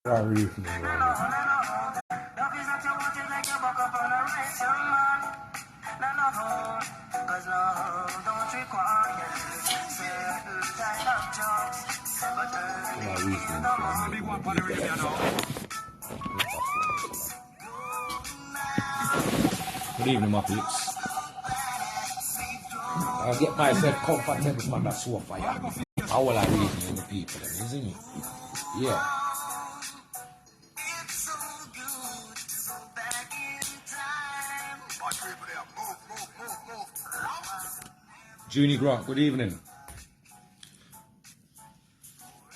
Sorry. Good evening, my peeps. I'll get myself comfortable on that sofa. How will I reason the people, isn't it? Yeah. Junie Grant, good evening.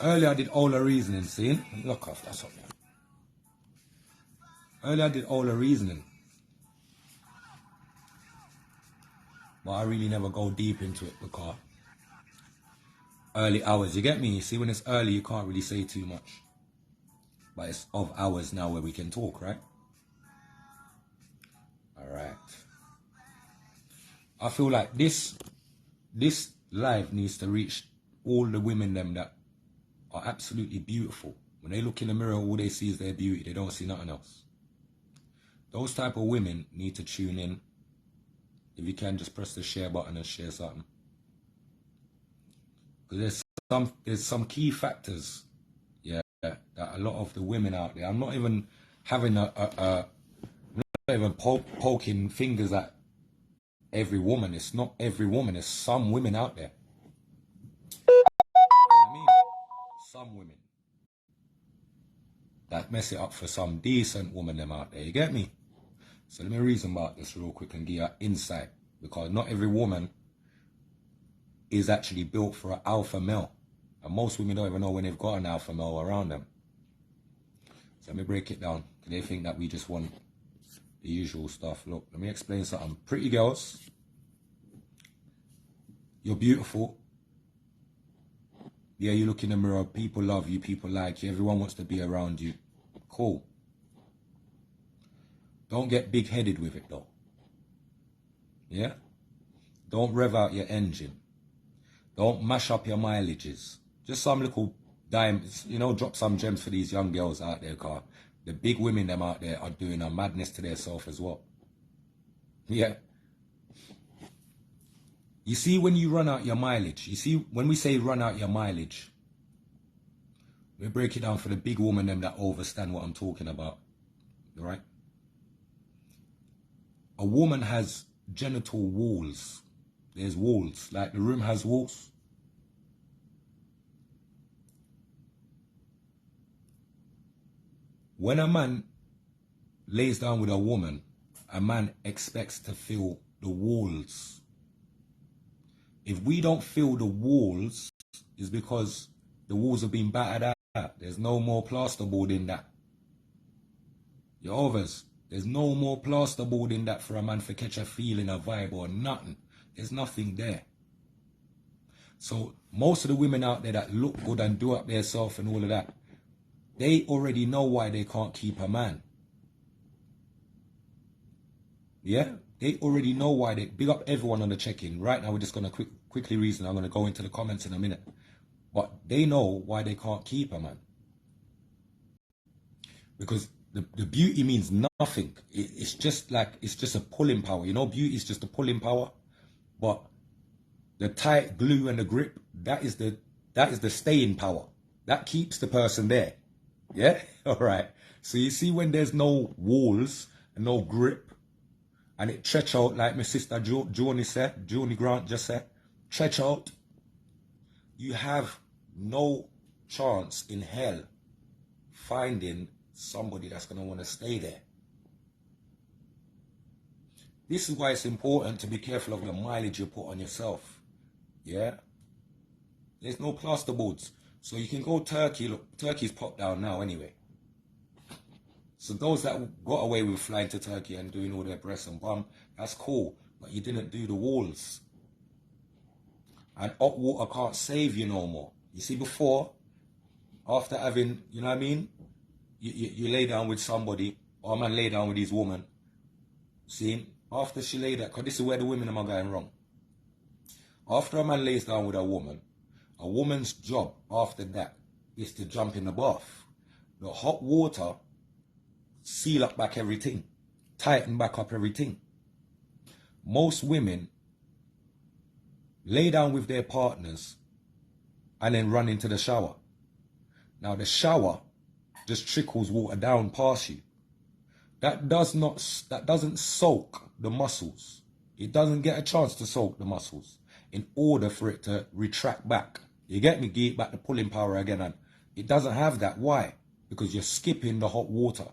Earlier I did all the reasoning, see? Look off, that's something. Earlier I did all the reasoning. But I really never go deep into it because early hours, you get me? See, when it's early, you can't really say too much. But it's of hours now where we can talk, right? All right. I feel like this live needs to reach all the women them that are absolutely beautiful. When they look in the mirror, all they see is their beauty. They don't see nothing else. Those type of women need to tune in. If you can, just press the share button and share something. Because there's some key factors, yeah, that a lot of the women out there. I'm not even having poking fingers at every woman. It's not every woman. There's some women out there. I mean, some women that mess it up for some decent woman them out there. You get me? So let me reason about this real quick and give you insight, because not every woman is actually built for an alpha male, and most women don't even know when they've got an alpha male around them. So let me break it down. They think that we just want the usual stuff. Look, let me explain something. Pretty girls, you're beautiful. Yeah, you look in the mirror, people love you, people like you, everyone wants to be around you. Cool. Don't get big-headed with it though. Yeah? Don't rev out your engine. Don't mash up your mileages. Just some little dimes, you know, drop some gems for these young girls out there, car. The big women them out there are doing a madness to themselves as well. Yeah. You see, when you run out your mileage, you see, when we say run out your mileage, we break it down for the big woman them that understand what I'm talking about. Right? A woman has genital walls. There's walls, like the room has walls. When a man lays down with a woman, a man expects to feel the walls. If we don't feel the walls, it's because the walls have been battered out. There's no more plasterboard in that. You're overs. There's no more plasterboard in that for a man to catch a feeling, a vibe or nothing. There's nothing there. So most of the women out there that look good and do up themselves and all of that, they already know why they can't keep a man. Yeah? They already know why they... Big up everyone on the check-in. Right now we're just going to quickly reason. I'm going to go into the comments in a minute. But they know why they can't keep a man. Because the beauty means nothing. It's just like, it's just a pulling power. You know, beauty is just a pulling power. But the tight glue and the grip, that is the staying power. That keeps the person there. Yeah? All right. So you see, when there's no walls and no grip, and it stretch out, like my sister Junie Grant just said, stretch out, you have no chance in hell finding somebody that's going to want to stay there. This is why it's important to be careful of the mileage you put on yourself. Yeah? There's no plasterboards. So you can go Turkey. Look, Turkey's popped down now anyway. So those that got away with flying to Turkey and doing all their breasts and bum, that's cool. But you didn't do the walls. And hot water can't save you no more. You see, before, after having, you know what I mean? You lay down with somebody, or a man lay down with his woman. See, after she lay down, because this is where the women are going wrong. After a man lays down with a woman's job after that is to jump in the bath. The hot water seal up back everything, tighten back up everything. Most women lay down with their partners and then run into the shower. Now the shower just trickles water down past you. That doesn't soak the muscles. It doesn't get a chance to soak the muscles in order for it to retract back. You get me? Get back the pulling power again. And it doesn't have that. Why? Because you're skipping the hot water.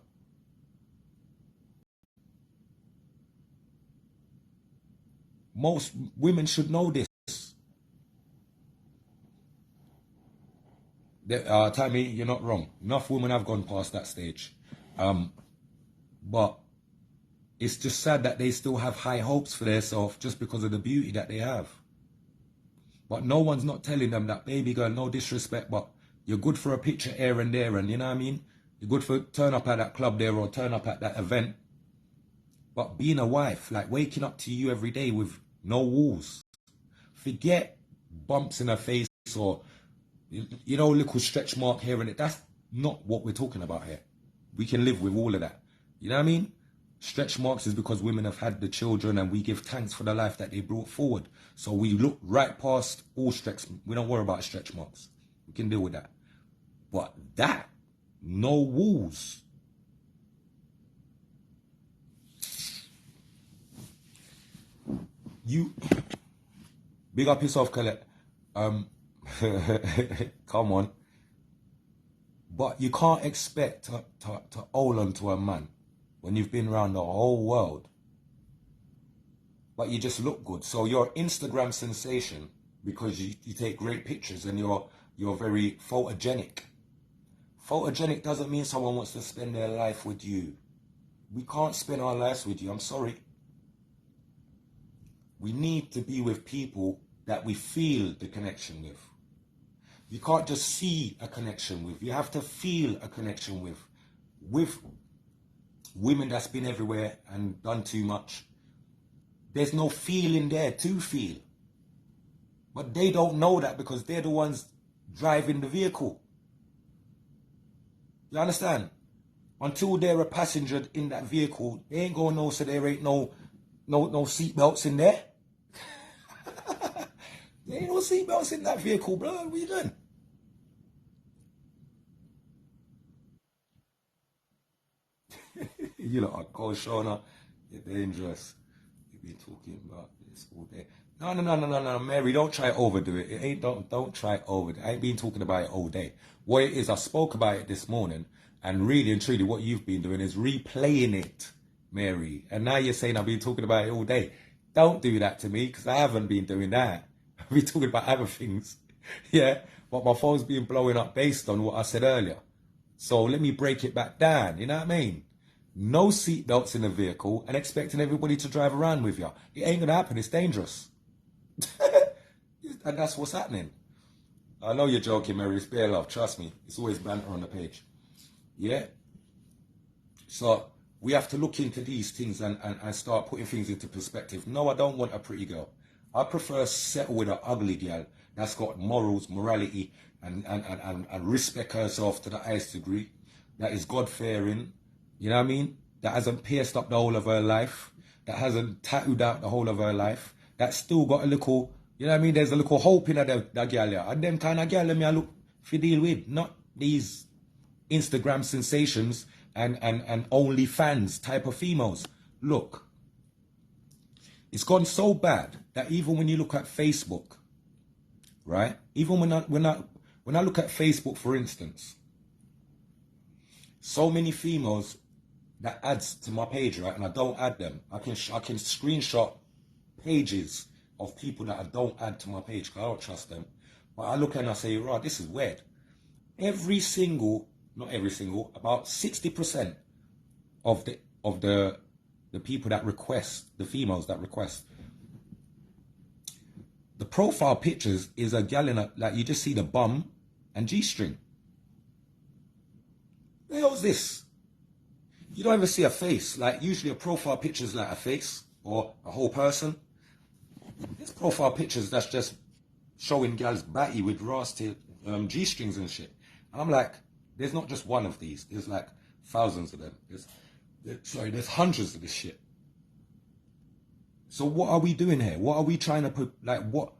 Most women should know this. Tammy, you're not wrong. Enough women have gone past that stage. But it's just sad that they still have high hopes for themselves just because of the beauty that they have. But no one's not telling them that, baby girl, no disrespect, but you're good for a picture here and there, and you know what I mean? You're good for turn up at that club there or turn up at that event. But being a wife, like waking up to you every day with no walls. Forget bumps in her face or, you know, little stretch mark here and there. That's not what we're talking about here. We can live with all of that. You know what I mean? Stretch marks is because women have had the children and we give thanks for the life that they brought forward. So we look right past all stretch. We don't worry about stretch marks. We can deal with that. But that, no walls. You, big up yourself, Colette. Come on. But you can't expect to hold on to a man when you've been around the whole world. But you just look good. So you're an Instagram sensation because you take great pictures and you're very photogenic. Photogenic doesn't mean someone wants to spend their life with you. We can't spend our lives with you. I'm sorry. We need to be with people that we feel the connection with. You can't just see a connection with. You have to feel a connection with. With women that's been everywhere and done too much. There's no feeling there to feel. But they don't know that because they're the ones driving the vehicle. You understand? Until they're a passenger in that vehicle, they ain't gonna know, so there ain't no seatbelts in there. There ain't no seatbelts in that vehicle, bro. What are you doing? You lot are cold, Shauna. You're dangerous. You've been talking about this all day. No, Mary, don't try to overdo it. It ain't, don't try to overdo it. I ain't been talking about it all day. What it is, I spoke about it this morning, and really and truly what you've been doing is replaying it, Mary. And now you're saying I've been talking about it all day. Don't do that to me, because I haven't been doing that. I've been talking about other things. Yeah, but my phone's been blowing up based on what I said earlier. So let me break it back down, you know what I mean? No seatbelts in the vehicle and expecting everybody to drive around with you. It ain't gonna happen, it's dangerous. And that's what's happening. I know you're joking, Mary, it's bare love, trust me. It's always banter on the page. Yeah? So we have to look into these things and start putting things into perspective. No, I don't want a pretty girl. I prefer settle with an ugly girl that's got morals, morality, and respect herself to the highest degree, that is God-fearing, you know what I mean? That hasn't pierced up the whole of her life, that hasn't tattooed out the whole of her life, that's still got a little, you know what I mean? There's a little hope in that girl there. And them kind of girl let me look for deal with, not these Instagram sensations and OnlyFans type of females. Look, it's gone so bad that even when you look at Facebook, right? Even when I look at Facebook, for instance, so many females that adds to my page, right? And I don't add them. I can screenshot pages of people that I don't add to my page because I don't trust them. But I look and I say, right, this is weird. Not every single, about 60% of the people that request, the females that request, the profile pictures is a gal in a, like you just see the bum and G-string. The hell's this? You don't ever see a face. Like usually a profile picture is like a face or a whole person. This profile pictures that's just showing gals batty with rasty G-strings and shit. And I'm like, There's not just one of these. There's like thousands of them. There's hundreds of this shit. So what are we doing here? What are we trying to put, like what?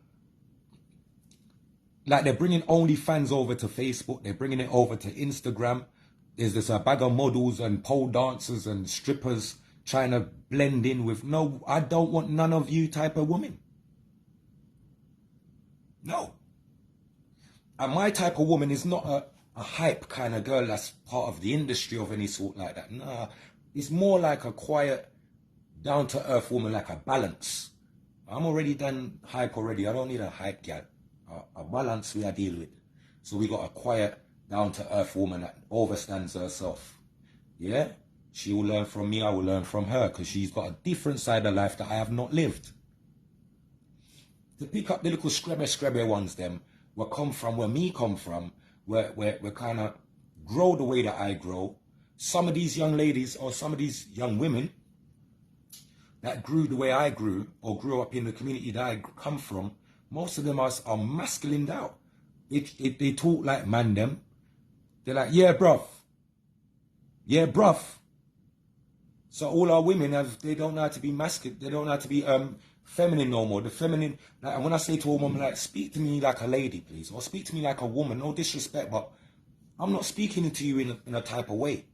Like they're bringing OnlyFans over to Facebook. They're bringing it over to Instagram. There's this a bag of models and pole dancers and strippers trying to blend in with, no, I don't want none of you type of woman. No. And my type of woman is not a hype kind of girl that's part of the industry of any sort like that. Nah, it's more like a quiet, down-to-earth woman, like a balance. I'm already done hype already. I don't need a hype gal. A balance we are dealing with. So we got a quiet, down-to-earth woman that overstands herself. Yeah? She will learn from me, I will learn from her, because she's got a different side of life that I have not lived. To pick up the little scrabby ones, them, where me come from, where kind of grow the way that I grow. Some of these young ladies or some of these young women that grew the way I grew or grew up in the community that I come from, most of them are masculined out. They talk like man them. They're like, yeah, bruv. Yeah, bruv. So all our women they don't know how to be masculine. They don't know how to be feminine no more. The feminine, like when I say to a woman, like, speak to me like a lady, please, or speak to me like a woman. No disrespect, but I'm not speaking to you in a type of way.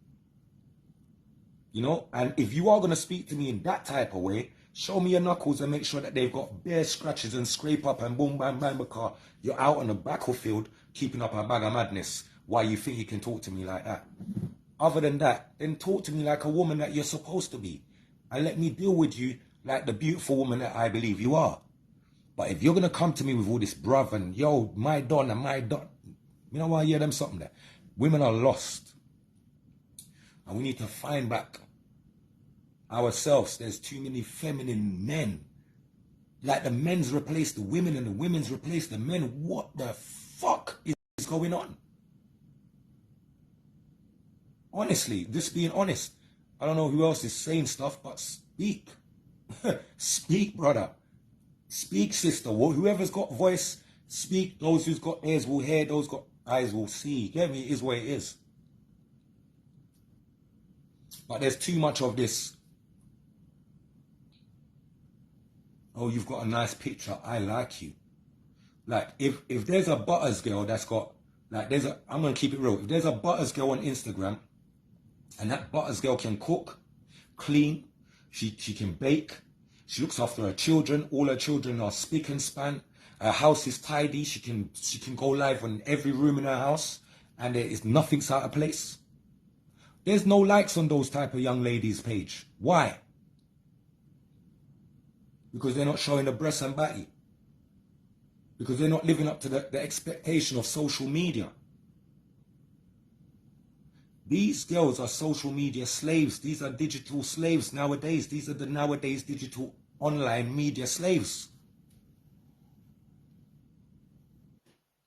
You know, and if you are going to speak to me in that type of way, show me your knuckles and make sure that they've got bare scratches and scrape up and boom, bam, bam, because you're out on the battlefield keeping up a bag of madness while you think you can talk to me like that. Other than that, then talk to me like a woman that you're supposed to be. And let me deal with you like the beautiful woman that I believe you are. But if you're going to come to me with all this bruv and, yo, my don and my don, you know what, I hear them something there. Women are lost. And we need to find back ourselves. There's too many feminine men. Like the men's replaced the women and the women's replaced the men. What the fuck is going on? Honestly, just being honest. I don't know who else is saying stuff, but speak. Speak, brother. Speak, sister. Whoever's got voice, speak. Those who's got ears will hear. Those got eyes will see. Get me? It is what it is. But there's too much of this. Oh, you've got a nice picture. I like you. Like, if there's a Butters girl that's got, like, I'm going to keep it real. If there's a Butters girl on Instagram, and that Butters girl can cook, clean, she can bake, she looks after her children, all her children are spick and span, her house is tidy, she can go live on every room in her house, and there is nothing's out of place. There's no likes on those type of young ladies' page. Why? Because they're not showing the breast and body. Because they're not living up to the expectation of social media. These girls are social media slaves. These are digital slaves nowadays. These are the nowadays digital online media slaves.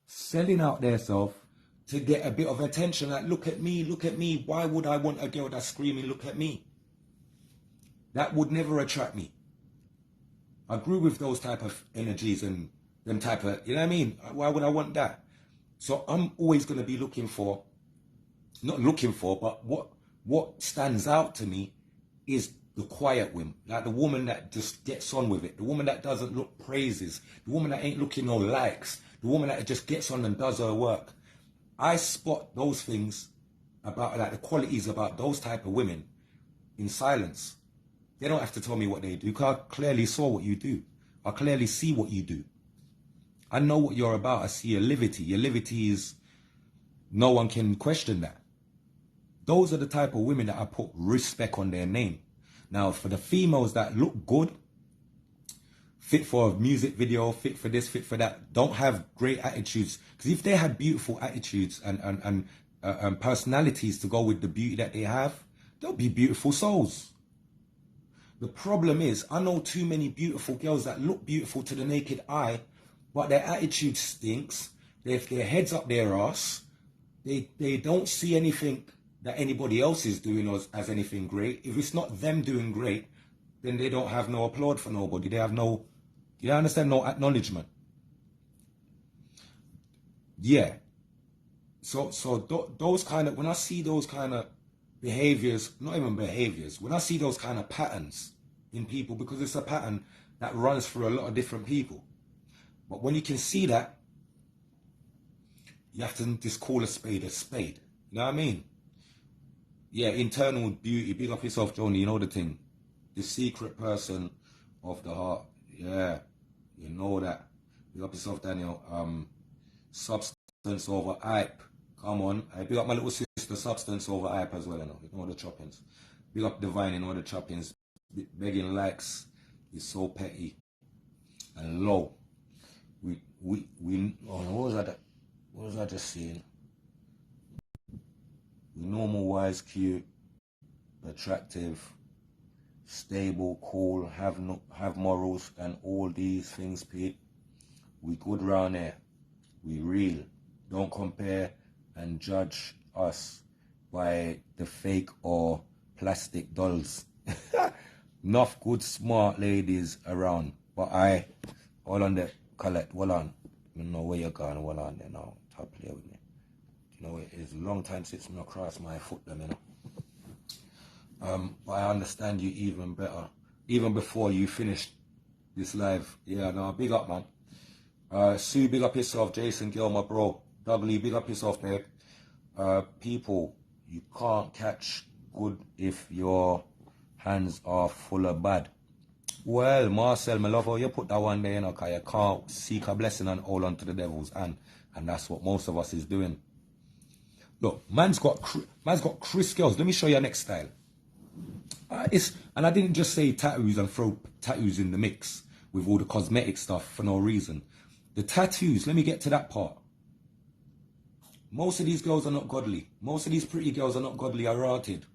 Selling out themselves to get a bit of attention. Like, look at me, look at me. Why would I want a girl that's screaming, look at me? That would never attract me. I grew with those type of energies and them type of, you know what I mean? Why would I want that? So I'm always going to be looking for, not looking for, but what stands out to me is the quiet woman. Like the woman that just gets on with it. The woman that doesn't look praises. The woman that ain't looking no likes. The woman that just gets on and does her work. I spot those things about, like the qualities about those type of women in silence. They don't have to tell me what they do, because I clearly saw what you do. I clearly see what you do. I know what you're about. I see your liberty. Your liberty is, no one can question that. Those are the type of women that I put respect on their name. Now, for the females that look good, fit for a music video, fit for this, fit for that, don't have great attitudes. Because if they had beautiful attitudes and personalities to go with the beauty that they have, they'll be beautiful souls. The problem is, I know too many beautiful girls that look beautiful to the naked eye, but their attitude stinks. If their head's up their ass, they don't see anything that anybody else is doing as anything great. If it's not them doing great, then they don't have no applaud for nobody. They have no, you understand, no acknowledgement. Yeah. those kind of, when I see those kind of behaviors, not even behaviors, when I see those kind of patterns in people, because it's a pattern that runs through a lot of different people. But when you can see that, you have to just call a spade a spade. You know what I mean? Yeah, internal beauty. Big up yourself, Joni. You know the thing. The secret person of the heart. Yeah, you know that. Big up yourself, Daniel. Substance over hype. Come on. I big up my little sister, substance over hype as well. You know the choppings. Big up Divine, you know the choppings. Begging likes is so petty and low. Oh, what was I just saying? We normal, wise, cute, attractive, stable, cool, have morals and all these things, Pete. We good round here. We real. Don't compare and judge us by the fake or plastic dolls. Enough good smart ladies around. But hold on there, Colette, hold on. You know where you're going, hold on there now. Top play with me. You know, it's a long time since I crossed my foot them, you know. But I understand you even better. Even before you finished this live. Yeah, no, big up, man. Sue, big up yourself. Jason Gilmer, bro. Dougly, big up yourself, babe. People, you can't catch good if your hands are full of bad. Well, Marcel, my love, how you put that one there, you know, because you can't seek a blessing and hold on to the devil's hand. And that's what most of us is doing. Look, man's got Chris girls. Let me show you next style. And I didn't just say tattoos and throw tattoos in the mix with all the cosmetic stuff for no reason. The tattoos, let me get to that part. Most of these girls are not godly. Most of these pretty girls are not godly or rotted.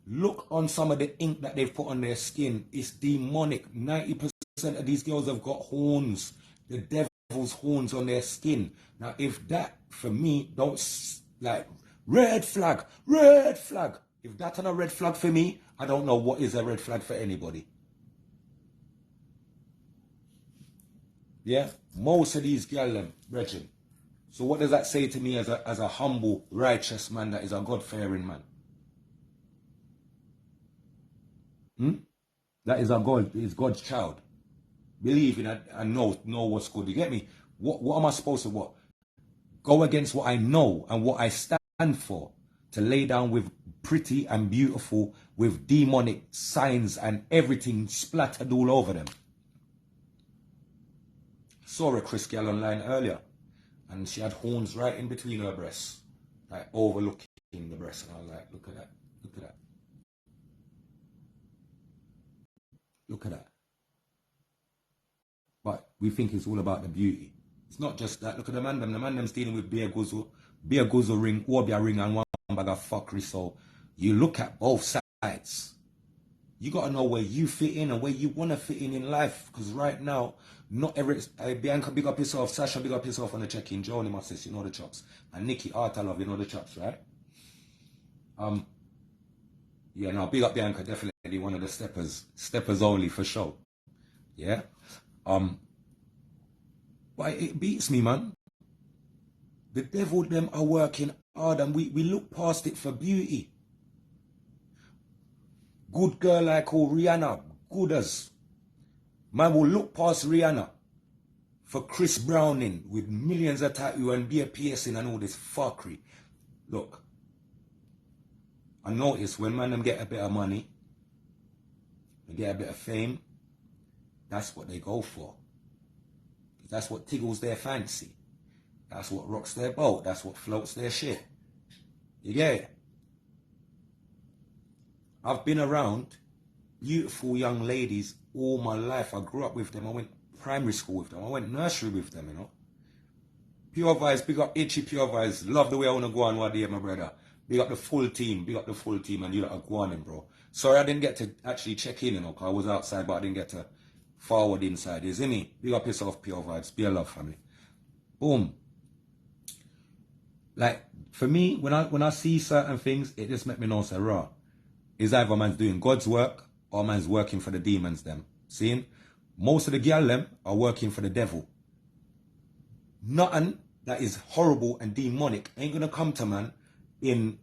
Look on some of the ink that they've put on their skin. It's demonic. 90% of these girls have got horns. The devil's horns on their skin. Now, if that, for me, don't, like, red flag, red flag. If that's not a red flag for me, I don't know what is a red flag for anybody. Yeah? Most of these girls, brethren. So what does that say to me as a humble, righteous man that is a God-fearing man? That is God's child. Believe in it and know what's good. You get me? What am I supposed to what? Go against what I know and what I stand for, to lay down with pretty and beautiful with demonic signs and everything splattered all over them. Saw a Chris gal online earlier, and she had horns right in between her breasts, like overlooking the breast, and I was like, look at that, look at that. Look at that. But we think it's all about the beauty. It's not just that. Look at the man them. The man them's dealing with beer guzzle ring, Orbia ring, and one bag of fuckery. So you look at both sides. You got to know where you fit in and where you want to fit in life. Because right now, not every... Bianca, big up yourself. Sasha, big up yourself on the check-in. Joni, my sis, you know the chops. And Nikki, Art, I love, you know the chops, right? Yeah, no, big up Bianca, definitely one of the steppers only for sure. Yeah. But it beats me, man. The devil them are working hard and we look past it for beauty. Good girl like Rihanna, good as. Man will look past Rihanna for Chris Browning with millions of tattoo and beer piercing and all this fuckery. Look. I notice when man them get a bit of money, they get a bit of fame, that's what they go for. That's what tickles their fancy. That's what rocks their boat. That's what floats their shit. You get it? I've been around beautiful young ladies all my life. I grew up with them. I went primary school with them. I went nursery with them, you know. Pure Vibes, big up Itchy Pure Vibes. Love the way I want to go on one day, my brother. Big up the full team, and you lot are going, bro. Sorry I didn't get to actually check in, you know, because I was outside, but I didn't get to forward inside. You see me? Big up yourself, Pure Vibes. Be a love, family. Boom. Like, for me, when I see certain things, it just make me know, say, raw. Is either man's doing God's work, or man's working for the demons, them. Seeing? Most of the girl, them, are working for the devil. Nothing that is horrible and demonic ain't gonna come to man in,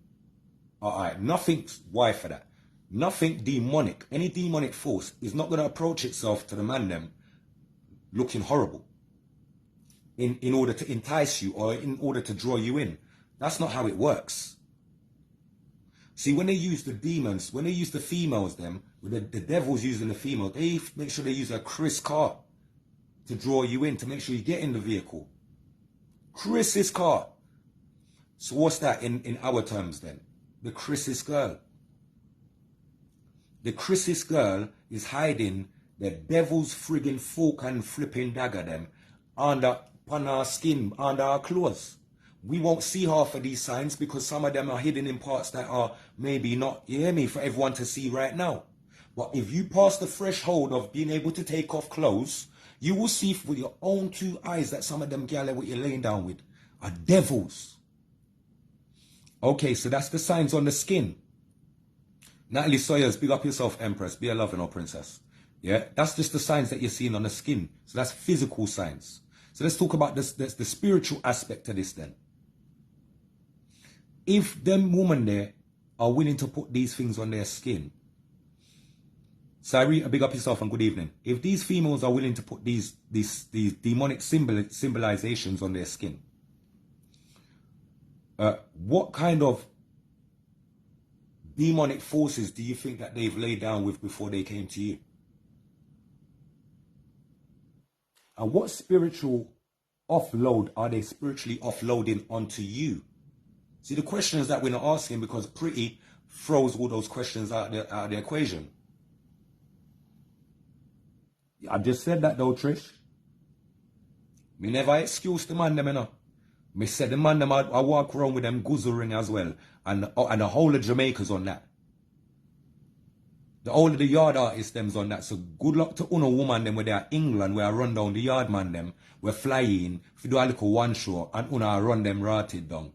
alright, nothing's why for that. Nothing demonic, any demonic force is not gonna approach itself to the man them looking horrible in order to entice you or in order to draw you in. That's not how it works. See, when they use the demons, when they use the females, the devil's using the female, they make sure they use a Chris car to draw you in, to make sure you get in the vehicle. Chris's car. So what's that in our terms then? The Chris's girl. The Chris's girl is hiding the devil's friggin' fork and flipping dagger them on our skin, under our clothes. We won't see half of these signs because some of them are hidden in parts that are maybe not, you hear me, for everyone to see right now. But if you pass the threshold of being able to take off clothes, you will see with your own two eyes that some of them gals what you're laying down with are devils. Okay, so that's the signs on the skin. Natalie Sawyers, big up yourself, Empress. Be a loving or princess. Yeah, that's just the signs that you're seeing on the skin. So that's physical signs. So let's talk about this, the spiritual aspect of this then. If them women there are willing to put these things on their skin, Sari, big up yourself and good evening. If these females are willing to put these demonic symbolizations on their skin, what kind of demonic forces do you think that they've laid down with before they came to you? And what spiritual offload are they spiritually offloading onto you? See, the questions that we're not asking because Pretty throws all those questions out of the equation. I just said that though, Trish. Me never excuse the man them, you know. Me said the man them I walk around with them guzzle ring as well. And the whole of Jamaica's on that. The whole of the yard artists them's on that. So good luck to uno woman them where they are England, where I run down the yard man them, we're flying, if you do a little one show, and uno run them rotted down.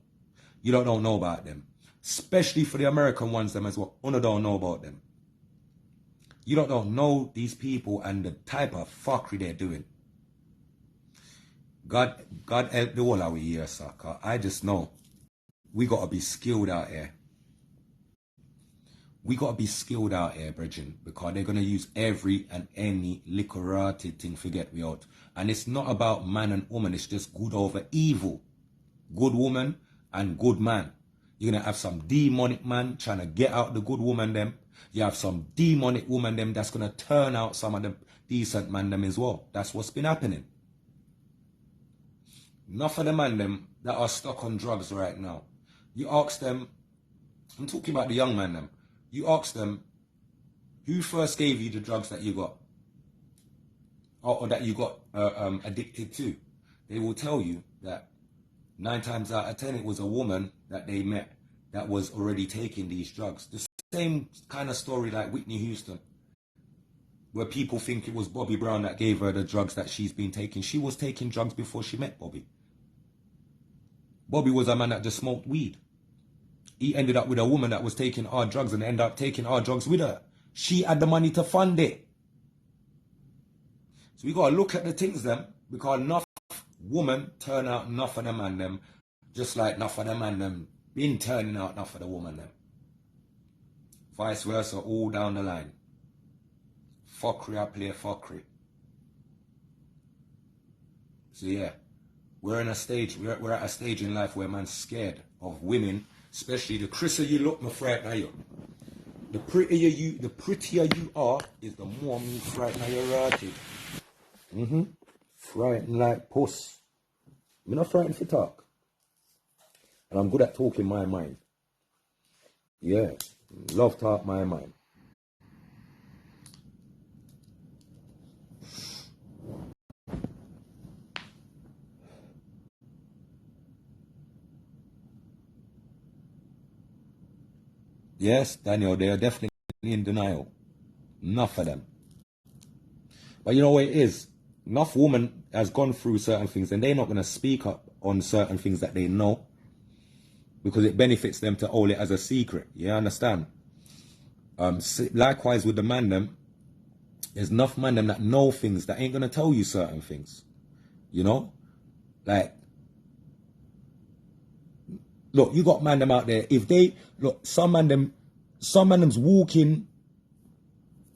You don't know about them. Especially for the American ones them as well. Uno don't know about them. You don't know these people and the type of fuckery they're doing. God help the whole of we here, sir. I just know we gotta be skilled out here. We gotta be skilled out here, Bridget, because they're gonna use every and any liquorati thing to get me out. And it's not about man and woman, it's just good over evil. Good woman and good man. You're gonna have some demonic man trying to get out the good woman them. You have some demonic woman them that's gonna turn out some of the decent man them as well. That's what's been happening. Enough of the man them that are stuck on drugs right now. You ask them, I'm talking about the young man them. You ask them, who first gave you the drugs that you got? Or that you got addicted to? They will tell you that 9 times out of 10 it was a woman that they met that was already taking these drugs. The same kind of story like Whitney Houston, where people think it was Bobby Brown that gave her the drugs that she's been taking. She was taking drugs before she met Bobby. Bobby was a man that just smoked weed. He ended up with a woman that was taking our drugs and ended up taking our drugs with her. She had the money to fund it. So we got to look at the things them, because enough woman turn out enough of the man them, just like enough of the man them been turning out enough of the woman them. Vice versa, all down the line. Fuckery, I play fuckery. So yeah, we're at a stage in life where man's scared of women, especially the Chriser you look, me frighten you. The prettier you are, is the more me frighten you rotted. Frightened like puss. I'm not frightened for talk. And I'm good at talking my mind. Yeah, love talk my mind. Yes, Daniel, they are definitely in denial. Enough of them. But you know what it is? Enough women has gone through certain things and they're not going to speak up on certain things that they know because it benefits them to hold it as a secret. You understand? Likewise with the man them, there's enough man them that know things that ain't going to tell you certain things. You know? Like, Look, you got man them out there. If they look, some man them's walking,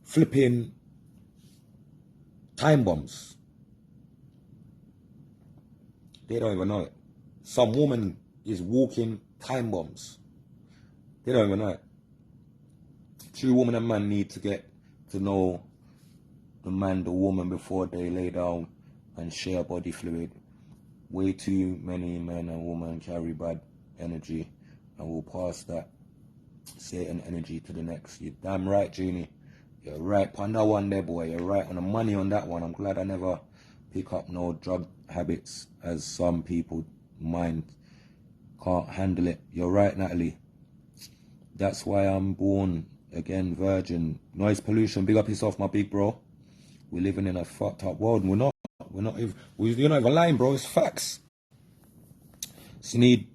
flipping time bombs. They don't even know it. Some woman is walking time bombs. They don't even know it. True woman and man need to get to know the man, the woman before they lay down and share body fluid. Way too many men and women carry bad energy and will pass that Satan energy to the next. You're damn right, Genie. You're right on that one there, boy. You're right on the money on that one. I'm glad I never pick up no drug habits, as some people mind can't handle it. You're right, Natalie. That's why I'm born again virgin. Noise pollution, big up yourself, my big bro. We're living in a fucked up world, and you're not even lying, bro. It's facts. Sneed,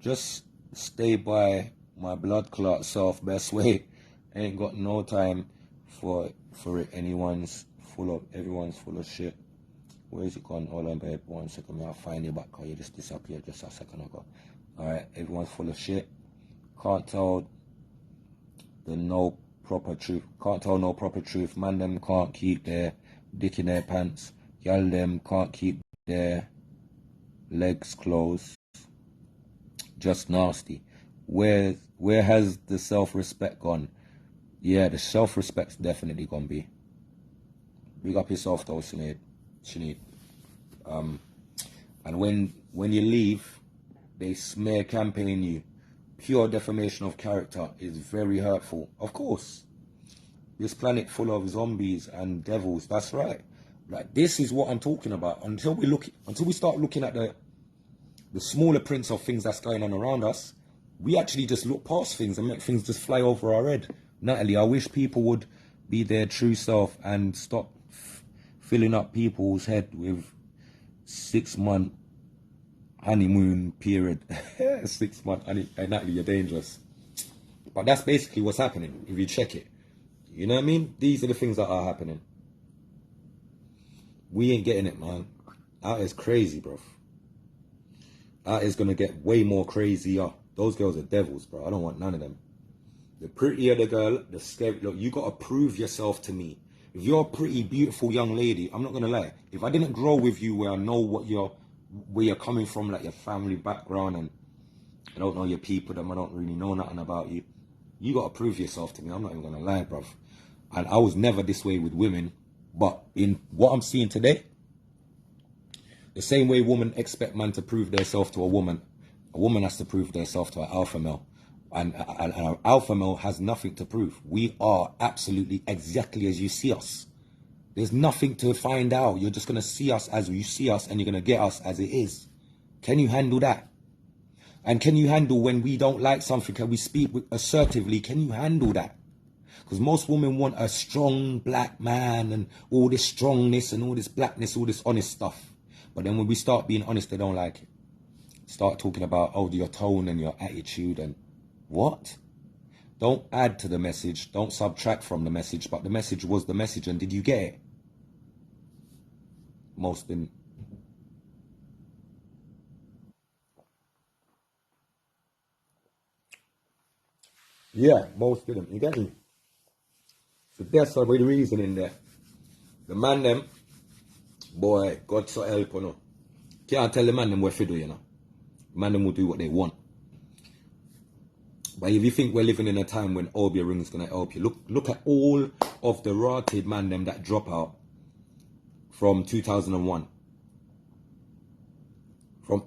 just stay by my blood clot self, best way. Ain't got no time for it. Everyone's full of shit. Where is it gone? Hold on, babe. 1 second, I'll find you back. Oh, you just disappeared just a second ago. Alright, everyone's full of shit. Can't tell no proper truth. Man them can't keep their dick in their pants. Y'all them can't keep their legs closed. Just nasty. Where has the self-respect gone? Yeah, the self-respect's definitely gone, B. Big up yourself though, Sinead. And when you leave, they smear campaign you. Pure defamation of character is very hurtful. Of course. This planet full of zombies and devils, that's right. Like, this is what I'm talking about. Until we start looking at the smaller prints of things that's going on around us, we actually just look past things and make things just fly over our head. Natalie, I wish people would be their true self and stop filling up people's head with 6-month honeymoon period. 6 month Natalie, you're dangerous. But that's basically what's happening if you check it. You know what I mean? These are the things that are happening. We ain't getting it, man. That is crazy, bro. That is gonna get way more crazier. Those girls are devils, bro. I don't want none of them. The prettier the girl, the scary. Look, you gotta prove yourself to me. If you're a pretty, beautiful young lady, I'm not gonna lie. If I didn't grow with you where I know where you're coming from, like your family background, and I don't know your people, I don't really know nothing about you. You gotta prove yourself to me. I'm not even gonna lie, bruv. And I was never this way with women, but in what I'm seeing today, the same way women expect man to prove themselves to a woman has to prove themselves to an alpha male. And an alpha male has nothing to prove. We are absolutely exactly as you see us. There's nothing to find out. You're just going to see us as you see us, and you're going to get us as it is. Can you handle that? And can you handle when we don't like something? Can we speak assertively? Can you handle that? Because most women want a strong black man and all this strongness and all this blackness, all this honest stuff. But then when we start being honest, they don't like it. Start talking about, oh, your tone and your attitude and what? Don't add to the message. Don't subtract from the message. But the message was the message. And did you get it? Most didn't. Yeah, most didn't. You get me? So that's the reason in there. The man them, boy, God so help you know. Can't tell the man them what to do, you know. Man them will do what they want. But if you think we're living in a time when Obeah Ring is going to help you, look at all of the rotted man them that drop out from 2001.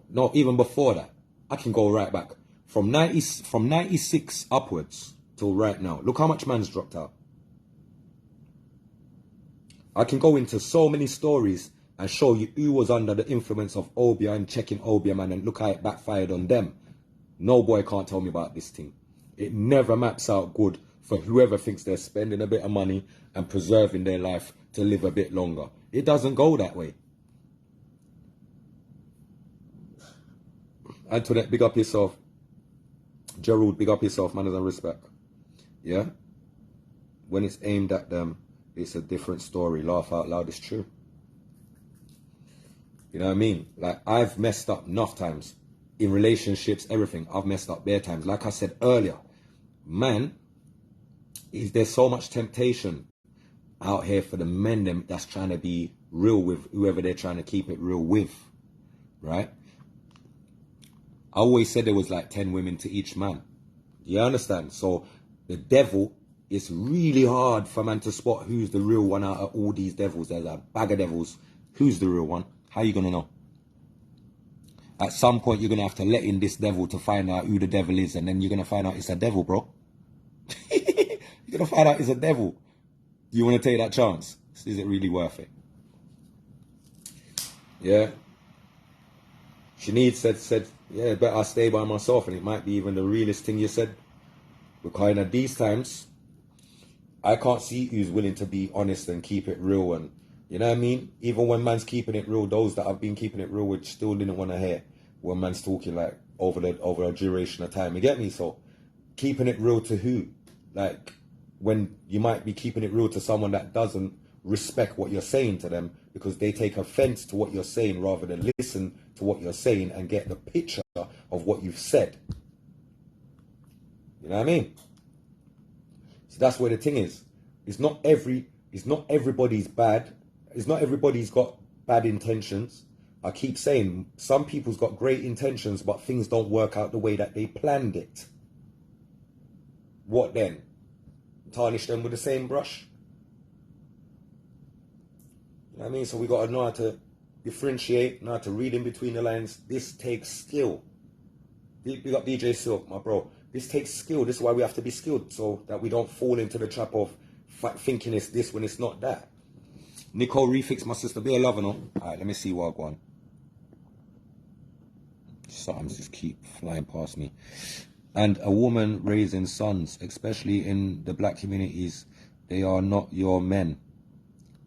No, even before that. I can go right back. From 96 upwards till right now. Look how much man's dropped out. I can go into so many stories and show you who was under the influence of Obeah and checking Obeah, man, and look how it backfired on them. No boy can't tell me about this thing. It never maps out good for whoever thinks they're spending a bit of money and preserving their life to live a bit longer. It doesn't go that way. Antoinette, big up yourself. Gerald, big up yourself, manners and respect. Yeah? When it's aimed at them, it's a different story. Laugh out loud, it's true. You know what I mean? Like, I've messed up enough times. in relationships, everything. I've messed up bare times. Like I said earlier, man, there's so much temptation out here for the men that's trying to be real with whoever they're trying to keep it real with, right? I always said there was like 10 women to each man. You understand? So the devil, it's really hard for man to spot who's the real one out of all these devils. There's a bag of devils. Who's the real one? How are you going to know? At some point, you're going to have to let in this devil to find out who the devil is. And then you're going to find out it's a devil, bro. You're going to find out it's a devil. You want to take that chance? Is it really worth it? Yeah. Sinead said, yeah, better I stay by myself. And it might be even the realest thing you said. Because at these times, I can't see who's willing to be honest and keep it real. And you know what I mean? Even when man's keeping it real, those that I've been keeping it real with still didn't want to hear when man's talking like over a duration of time. You get me? So keeping it real to who? Like when you might be keeping it real to someone that doesn't respect what you're saying to them because they take offense to what you're saying rather than listen to what you're saying and get the picture of what you've said. You know what I mean? So that's where the thing is. It's not everybody's bad. It's not everybody's got bad intentions. I keep saying some people's got great intentions, but things don't work out the way that they planned it. What then? Tarnish them with the same brush? You know what I mean? So we got to know how to differentiate, know how to read in between the lines. This takes skill. We got DJ Silk, my bro. This takes skill. This is why we have to be skilled so that we don't fall into the trap of thinking it's this when it's not that. Nicole Refix, my sister, be a lover, no? Alright, let me see what I go on. Something just keep flying past me. And a woman raising sons, especially in the black communities, they are not your men.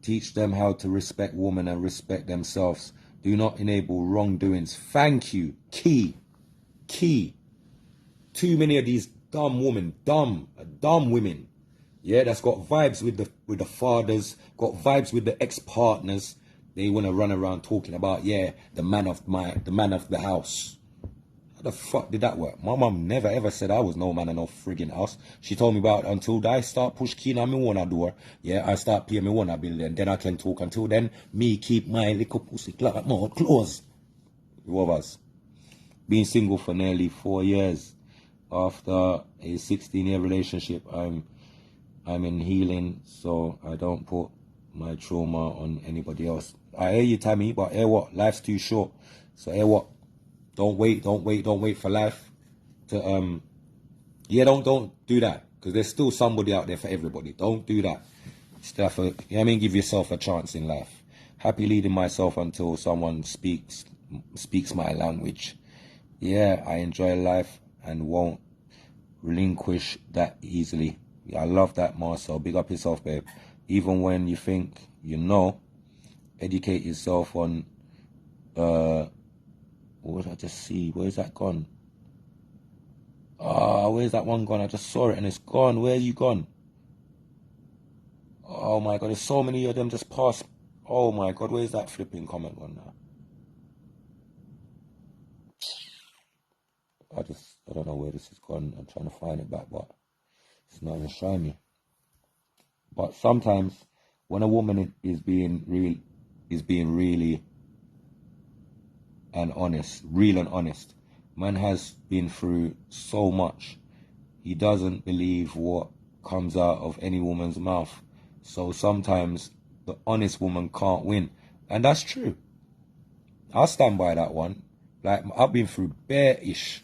Teach them how to respect women and respect themselves. Do not enable wrongdoings. Thank you. Key. Too many of these dumb women, dumb women. Yeah, that's got vibes with the fathers, got vibes with the ex-partners. They want to run around talking about, yeah, the man of the house. How the fuck did that work? My mum never ever said I was no man of no friggin' house. She told me about until I start push key on me one door, yeah, I start paying me one bill, and then I can talk. Until then, me keep my little pussy mouth closed. What was? Being single for nearly 4 years. After a 16-year relationship, I'm in healing, so I don't put my trauma on anybody else. I hear you, Tammy, but hear what? Life's too short. So hear what? Don't wait for life to yeah, don't do that. Because there's still somebody out there for everybody. Don't do that. Still have to, you know what I mean, give yourself a chance in life. Happy leading myself until someone speaks my language. Yeah, I enjoy life and won't relinquish that easily. I love that, Marcel. Big up yourself, babe. Even when you think you know, educate yourself on what did I just see? Where's that gone? Where's that one gone? I just saw it and it's gone. Where you gone? Oh my god, there's so many of them just passed. Oh my god, where's that flipping comment gone now? I don't know where this has gone. I'm trying to find it back, but it's not even showing me. But sometimes when a woman is being really and honest, real and honest, man has been through so much. He doesn't believe what comes out of any woman's mouth. So sometimes the honest woman can't win. And that's true. I'll stand by that one. Like, I've been through bare-ish.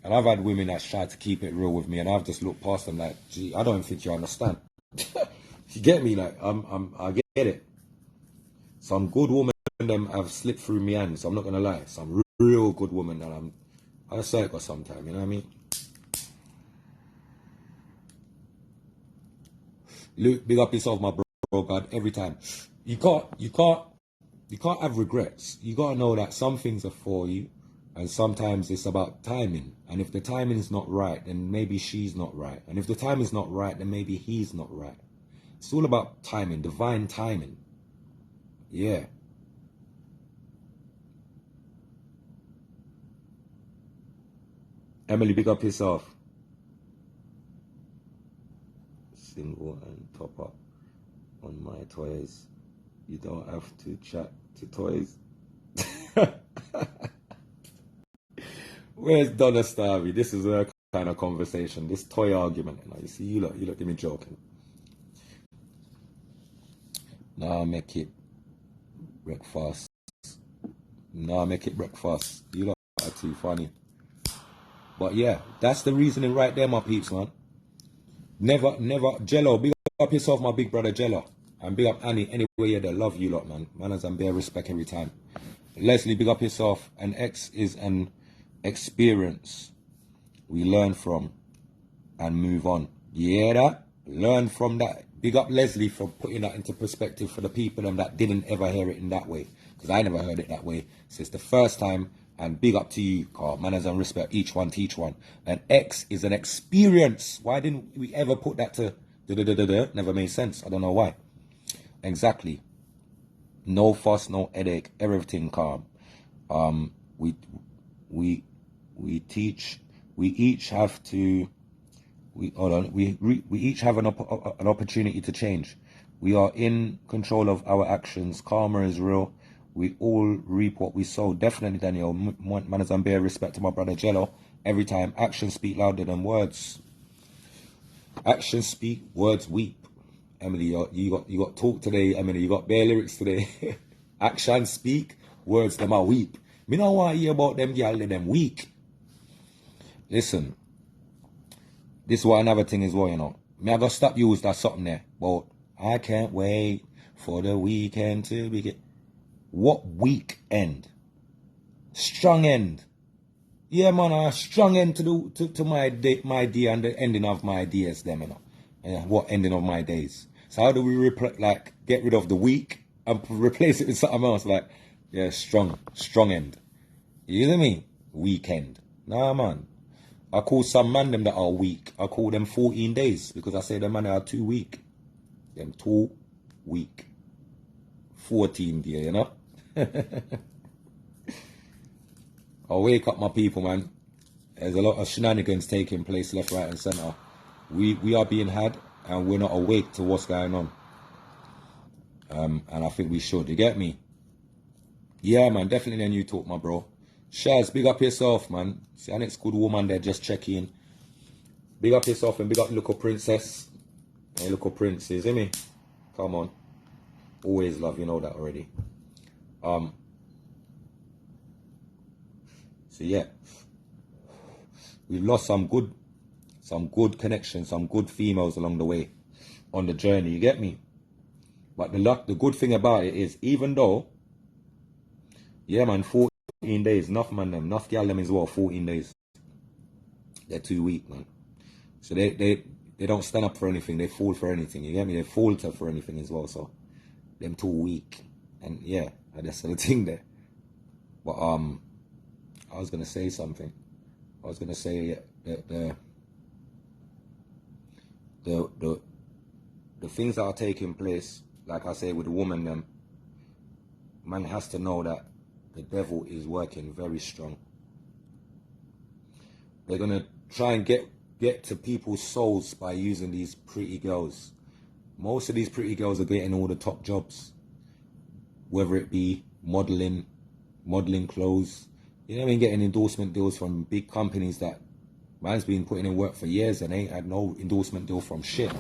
And I've had women that's tried to keep it real with me, and I've just looked past them like, gee, I don't think you understand. You get me? Like, I get it. Some good women them have slipped through me hands, so I'm not gonna lie. Some real good woman that I say it got sometime, you know what I mean? Luke, big up yourself, my bro, God, every time. You can't have regrets. You gotta know that some things are for you. And sometimes it's about timing. And if the timing is not right, then maybe she's not right. And if the time is not right, then maybe he's not right. It's all about timing, divine timing. Yeah. Emily, big up yourself. Single and top up on my toys. You don't have to chat to toys. Where's Donna Starvey? This is a kind of conversation. This toy argument. You see, you look at me joking. Now make it breakfast. Now make it breakfast. You lot are too funny. But yeah, that's the reasoning right there, my peeps, man. Never, Jello, big up yourself, my big brother Jello. And big up Annie, anyway, yeah, they love you lot, man. Manners and bare respect every time. Leslie, big up yourself. An ex is an experience we learn from and move on. Yeah, that? Learn from that. Big up Leslie for putting that into perspective for the people that didn't ever hear it in that way. Because I never heard it that way since the first time. And big up to you, Carl. Manners and respect, each one teach one. An ex is an experience. Why didn't we ever put that to Never made sense. I don't know why. Exactly. No fuss, no headache, everything calm. We teach. We each have to. We each have an opportunity to change. We are in control of our actions. Karma is real. We all reap what we sow. Definitely, Daniel. Manners and bare respect to my brother Jello. Every time, actions speak louder than words. Actions speak, words weep. Emily, you got talk today. Emily, you got bare lyrics today. Actions speak, words them are weep. Me no want to hear about them girl, them weak. Listen, this is what another thing is, me I gotta stop use that something there. But I can't wait for the weekend to begin. What weekend? Strong end. Yeah, man, a strong end to my day and the ending of my days, them, Yeah, what ending of my days? So how do we get rid of the week and replace it with something else? Yeah, strong end. You know what I mean? Weekend. Nah, man. I call some man them that are weak. I call them 14 days because I say them man are too weak. Them too weak. 14 day, I'll wake up my people, man. There's a lot of shenanigans taking place left, right and centre. We are being had and we're not awake to what's going on. And I think we should. You get me? Yeah, man. Definitely a new talk, my bro. Shaz, big up yourself, man. See, our next good woman there just checking. Big up yourself and big up little princess. Hey, little princess, hear me? Come on. Always love, you know that already. So yeah, we've lost some good connections, some good females along the way on the journey. You get me? But the good thing about it is, even though, yeah, man, 14 days, enough man them, enough gal them as well. 14 days, they're too weak, man. So they don't stand up for anything. They fall for anything. You get me? They falter for anything as well. So them too weak, and yeah, that's the thing there. But I was gonna say something. I was gonna say that the things that are taking place, like I say with the woman, them man has to know that the devil is working very strong. They're gonna try and get to people's souls by using these pretty girls. Most of these pretty girls are getting all the top jobs, whether it be modeling clothes. You know what I mean? Getting endorsement deals from big companies that man's been putting in work for years and ain't had no endorsement deal from shit.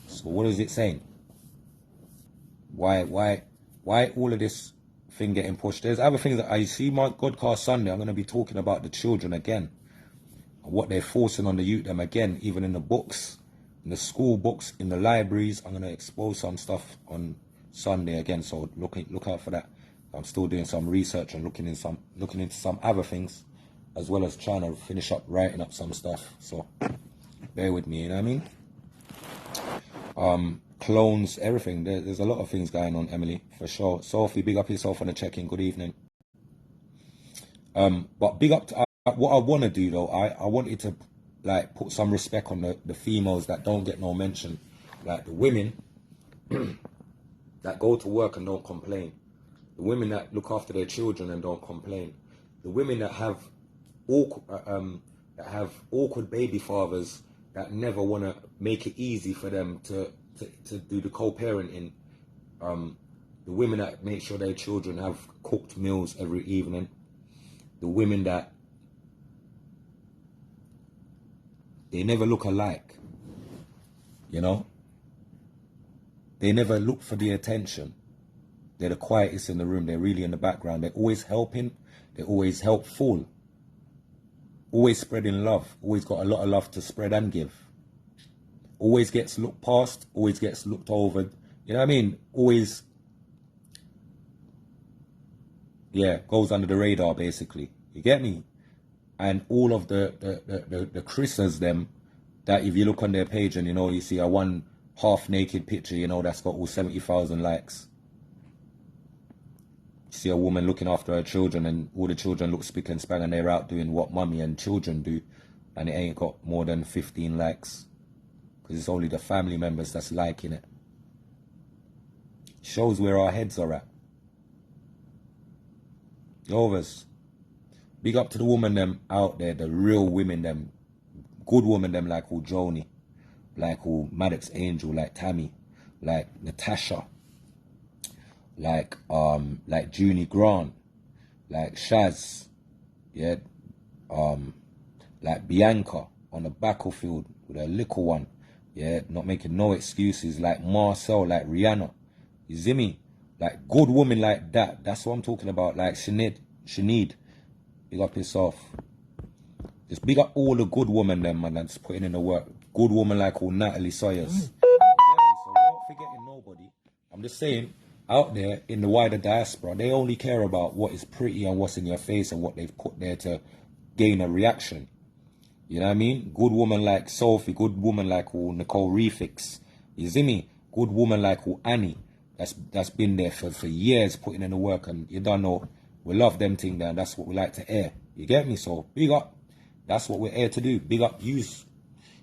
So what is it saying? Why all of this thing getting pushed? There's other things that I see. My Godcast Sunday, I'm going to be talking about the children again. And what they're forcing on the youth them again, even in the books, in the school books, in the libraries. I'm going to expose some stuff on Sunday again. So look out for that. I'm still doing some research and looking into some other things, as well as trying to finish up writing up some stuff. So bear with me, you know what I mean? Clones, everything. There's a lot of things going on, Emily, for sure. Sophie, big up yourself on the check-in. Good evening. But big up to what I want to do though. I wanted to put some respect on the females that don't get no mention, like the women that go to work and don't complain. The women that look after their children and don't complain. The women that have all that have awkward baby fathers that never want to make it easy for them to do the co-parenting. The women that make sure their children have cooked meals every evening. The women that they never look alike, you know? They never look for the attention. They're the quietest in the room. They're really in the background. They're always helping. They're always helpful. Always spreading love. Always got a lot of love to spread and give. Always gets looked past. Always gets looked over. You know what I mean? Always, yeah, goes under the radar, basically. You get me? And all of the Chris's, them, that if you look on their page and, you know, you see a one half-naked picture, you know, that's got all 70,000 likes. You see a woman looking after her children and all the children look spick and span and they're out doing what mummy and children do, and it ain't got more than 15 likes. Because it's only the family members that's liking it. Shows where our heads are at. Yovers. Big up to the woman them out there, the real women them, good women them like who Joni, like who Maddox Angel, like Tammy, like Natasha, like Junie Grant, like Shaz, yeah, like Bianca on the battlefield with her little one, yeah, not making no excuses, like Marcel, like Rihanna, you see me? Like good women like that, that's what I'm talking about, like Sinead, big up yourself. Just big up all the good women them, man, that's putting in the work. Good woman like all Natalie Sawyers. So we're not forgetting nobody. I'm just saying, out there in the wider diaspora, they only care about what is pretty and what's in your face and what they've put there to gain a reaction. You know what I mean? Good woman like Sophie, good woman like all Nicole Refix. You see me? Good woman like all Annie. That's been there for years putting in the work, and you don't know, we love them thing there, and that's what we like to air. You get me? So big up. That's what we're here to do. Big up yous.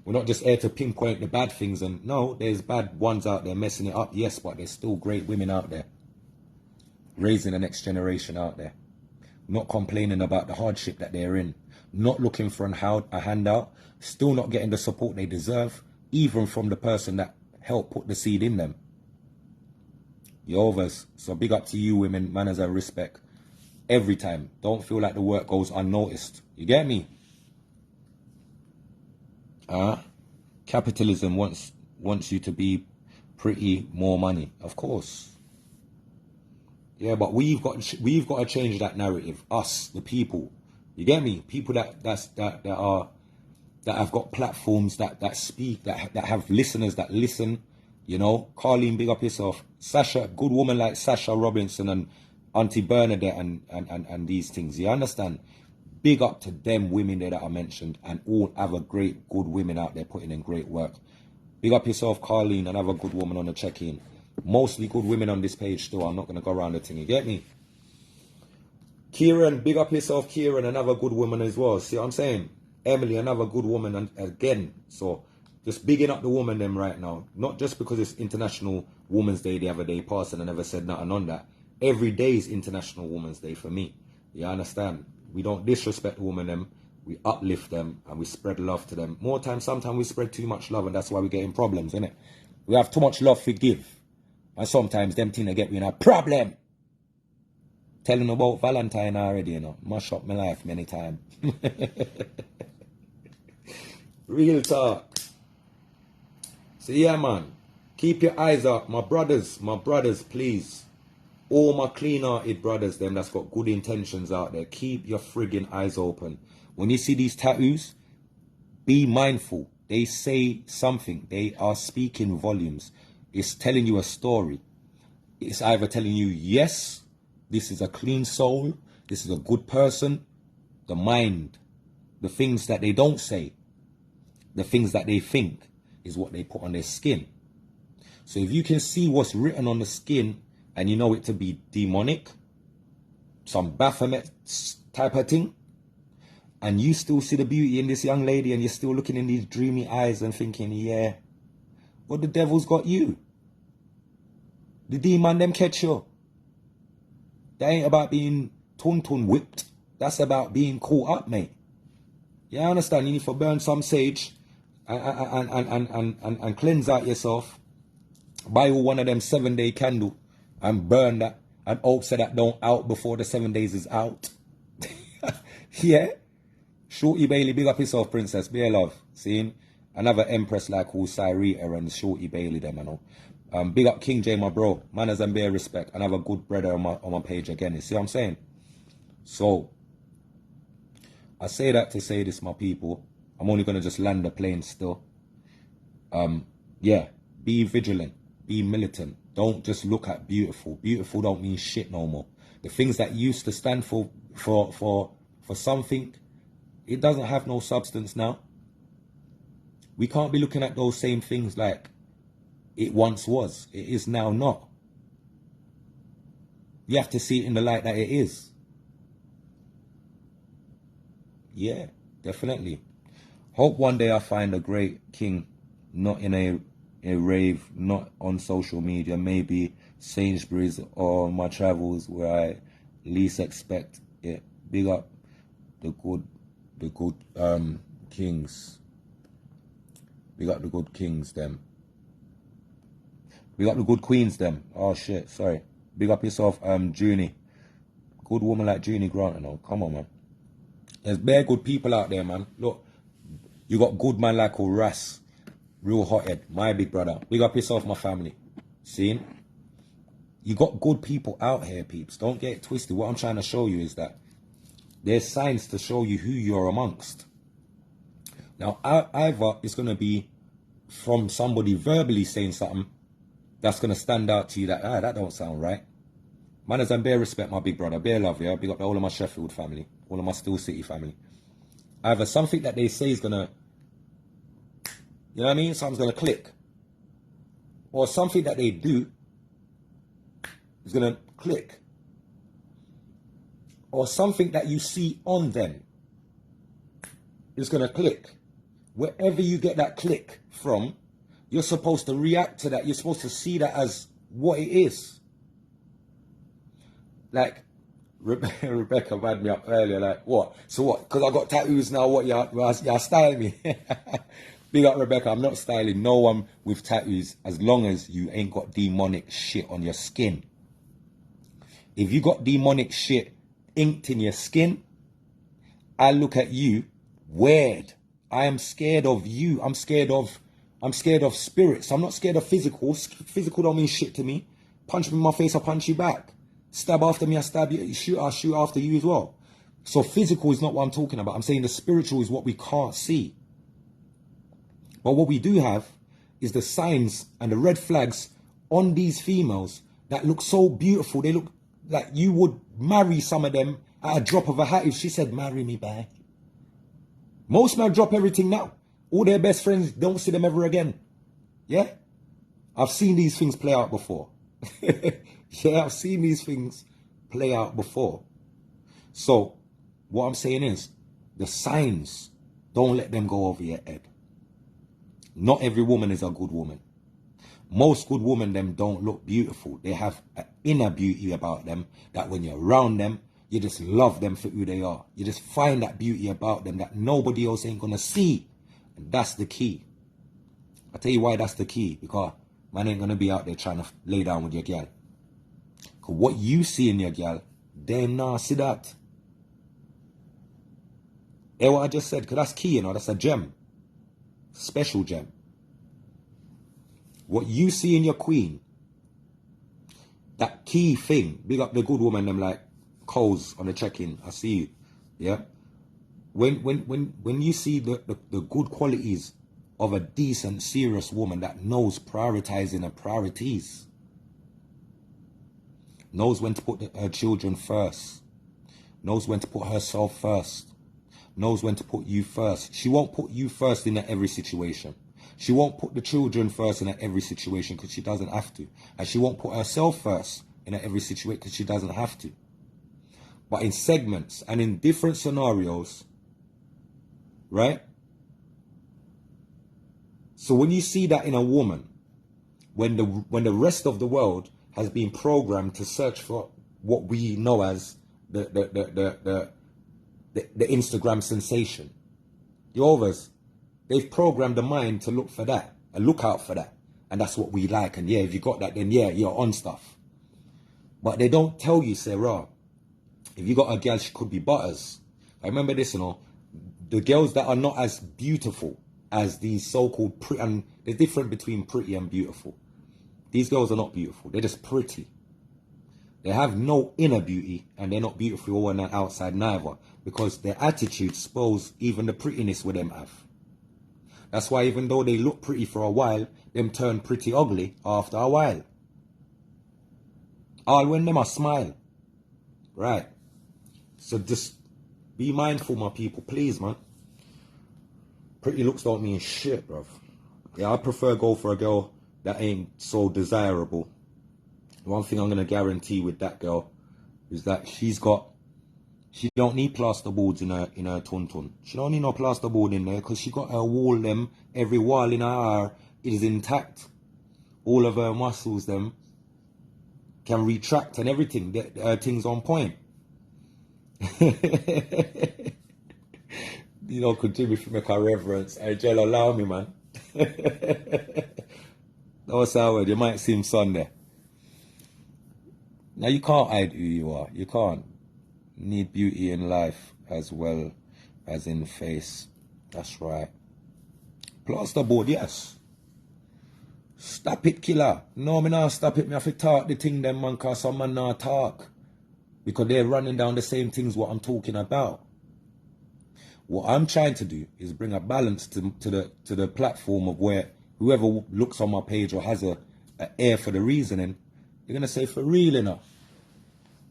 We're not just here to pinpoint the bad things, and no, there's bad ones out there messing it up, yes, but there's still great women out there. Raising the next generation out there. Not complaining about the hardship that they're in. Not looking for a handout. Still not getting the support they deserve, even from the person that helped put the seed in them. Yovers. So big up to you women, manners and respect. Every time. Don't feel like the work goes unnoticed. You get me? Capitalism wants you to be pretty, more money, of course. Yeah, but we've got to change that narrative. Us, the people. You get me? People that have got platforms that speak, that have listeners that listen. You know, Carleen, big up yourself. Sasha, good woman like Sasha Robinson and Auntie Bernadette and these things. You understand? Big up to them women there that I mentioned, and all other great, good women out there putting in great work. Big up yourself, Carleen, another good woman on the check-in. Mostly good women on this page still. I'm not going to go around the thing. You get me? Kieran, big up yourself, Kieran, another good woman as well. See what I'm saying? Emily, another good woman and again. So just bigging up the woman them right now. Not just because it's International Women's Day the other day passed and I never said nothing on that. Every day is International Women's Day for me. You understand? We don't disrespect women them. We uplift them and we spread love to them. More times, sometimes we spread too much love and that's why we're getting problems, innit? We have too much love to give. And sometimes them things they get me in a problem. Telling about Valentine already, you know. Mash up my life many times. Real talk. So yeah, man. Keep your eyes up. My brothers, please. All my clean-hearted brothers, them that's got good intentions out there. Keep your friggin' eyes open. When you see these tattoos, be mindful. They say something. They are speaking volumes. It's telling you a story. It's either telling you, yes, this is a clean soul. This is a good person. The mind, the things that they don't say, the things that they think is what they put on their skin. So if you can see what's written on the skin and you know it to be demonic, some Baphomet type of thing, and you still see the beauty in this young lady and you're still looking in these dreamy eyes and thinking, yeah, but the devil's got you. The demon them catch you. That ain't about being tun whipped. That's about being caught up, mate. Yeah, I understand. You need to burn some sage and cleanse out yourself. Buy you one of them 7-day candle and burn that and hope so that don't out before the 7 days is out. Yeah. Shorty Bailey, big up yourself, princess. Be a love. Seeing another empress like who Cyrita and Shorty Bailey them, I know. Big up King J, my bro. Manners and bare respect. Another good brother on my page again. You see what I'm saying? So I say that to say this, my people. I'm only gonna just land the plane still. Yeah, be vigilant, be militant. Don't just look at beautiful. Beautiful don't mean shit no more. The things that used to stand for something, it doesn't have no substance now. We can't be looking at those same things like it once was. It is now not. You have to see it in the light that it is. Yeah, definitely. Hope one day I find a great king, not in a rave, not on social media, maybe Sainsbury's or my travels where I least expect it. Big up the good kings. Big up the good kings, them. Big up the good queens, them. Oh shit, sorry. Big up yourself, Junie. Good woman like Junie Grant, you know. Come on, man. There's bare good people out there, man. Look, you got good man like Ras, real hothead, my big brother. Big up yourself, my family. See? You got good people out here, peeps. Don't get it twisted. What I'm trying to show you is that there's signs to show you who you're amongst. Now, either it's going to be from somebody verbally saying something that's going to stand out to you that, that don't sound right. Manners and bare respect, my big brother. Bare love, yeah? Big up all of my Sheffield family. All of my Still City family. Either something that they say is going to, you know what I mean? Something's going to click. Or something that they do is going to click. Or something that you see on them is going to click. Wherever you get that click from, you're supposed to react to that. You're supposed to see that as what it is. Like, Rebecca mad me up earlier, like, what? So what? Because I got tattoos now, what, y'all style me? Big up, Rebecca, I'm not styling no one with tattoos as long as you ain't got demonic shit on your skin. If you got demonic shit inked in your skin, I look at you weird. I am scared of you. I'm scared of spirits. I'm not scared of physical. Physical don't mean shit to me. Punch me in my face, I punch you back. Stab after me, I stab you. Shoot, I shoot after you as well. So physical is not what I'm talking about. I'm saying the spiritual is what we can't see. But what we do have is the signs and the red flags on these females that look so beautiful. They look like you would marry some of them at a drop of a hat if she said, marry me back. Most men drop everything now. All their best friends don't see them ever again. Yeah? I've seen these things play out before. Yeah, I've seen these things play out before. So, what I'm saying is, the signs, don't let them go over your head. Not every woman is a good woman. Most good women, them don't look beautiful. They have an inner beauty about them that when you're around them, you just love them for who they are. You just find that beauty about them that nobody else ain't gonna see. And that's the key. I'll tell you why that's the key. Because man ain't gonna be out there trying to lay down with your girl. Because what you see in your girl, they nah see that. Hear what I just said? Because that's key, you know, that's a gem. Special gem. What you see in your queen, that key thing, big up the good woman, them like Coles on the check-in, I see you, yeah? When you see the good qualities of a decent, serious woman that knows prioritizing her priorities, knows when to put her children first, knows when to put herself first, knows when to put you first. She won't put you first in every situation. She won't put the children first in every situation because she doesn't have to. And she won't put herself first in every situation because she doesn't have to. But in segments and in different scenarios, right? So when you see that in a woman, when the rest of the world has been programmed to search for what we know as the Instagram sensation, The overs. They've programmed the mind to look for that and look out for that. And that's what we like. And yeah, if you got that, then yeah, you're on stuff. But they don't tell you, Sarah, if you got a girl, she could be butters. I remember this, the girls that are not as beautiful as these so-called pretty, and there's difference between pretty and beautiful. These girls are not beautiful. They're just pretty. They have no inner beauty, and they're not beautiful on the outside neither, because their attitude spoils even the prettiness with them have. That's why even though they look pretty for a while, them turn pretty ugly after a while. All when them a smile. Right. So just be mindful, my people, please, man. Pretty looks don't mean shit, bruv. Yeah, I prefer go for a girl that ain't so desirable. One thing I'm gonna guarantee with that girl is that she don't need plasterboards in her tun. She don't need no plasterboard in there, because she got her wall them, every wall in her is intact. All of her muscles them can retract and everything. Things on point. Continue to make a reverence. Hey, Jell, allow me, man. No sour, you might see him Sunday. Now, you can't hide who you are. You can't. You need beauty in life as well as in face. That's right. Plasterboard, yes. Stop it, killer. No, me not stop it. Me have to talk the thing them, man, cause some man not talk. Because they're running down the same things what I'm talking about. What I'm trying to do is bring a balance to the platform of where whoever looks on my page or has a ear for the reasoning, they're going to say, for real enough.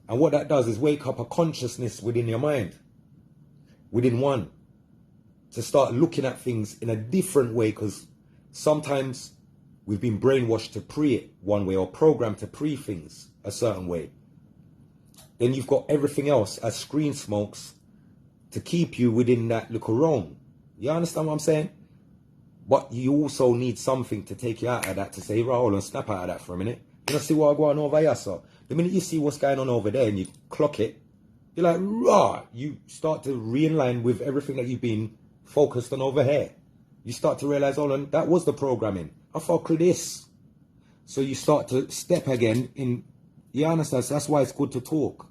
And what that does is wake up a consciousness within your mind, within one, to start looking at things in a different way, because sometimes we've been brainwashed to pre it one way or programmed to pre things a certain way. Then you've got everything else as screen smokes to keep you within that little realm. You understand what I'm saying? But you also need something to take you out of that, to say, roll and snap out of that for a minute. You know, see what's going on over here, so the minute you see what's going on over there and you clock it, you're like, rah, you start to realign with everything that you've been focused on over here. You start to realize, oh, that was the programming. I fuck with this. So you start to step again in, you understand? So that's why it's good to talk.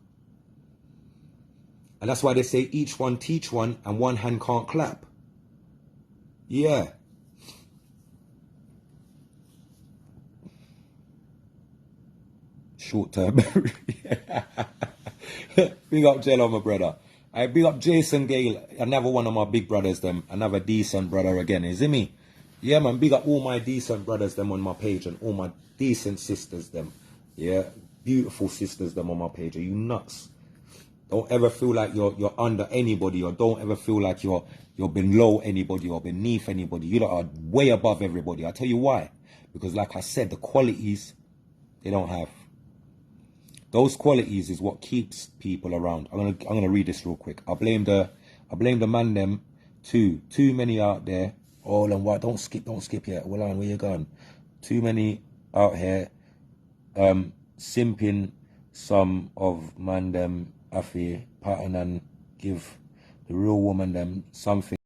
And that's why they say each one teach one and one hand can't clap. Yeah. Short-term memory. Big up Jello, my brother. I big up Jason Gale, another one of my big brothers, them, another decent brother again, is it me? Yeah, man, big up all my decent brothers, them, on my page, and all my decent sisters, them. Yeah, beautiful sisters, them, on my page. Are you nuts? Don't ever feel like you're under anybody, or don't ever feel like you're below anybody or beneath anybody. You lot are way above everybody. I'll tell you why. Because like I said, the qualities they don't have. Those qualities is what keeps people around. I'm gonna read this real quick. I blame the man them too. Too many out there. Oh, and what? Don't skip yet. Well, on, where you going? Too many out here simping some of man them affy pattern and give the real woman them something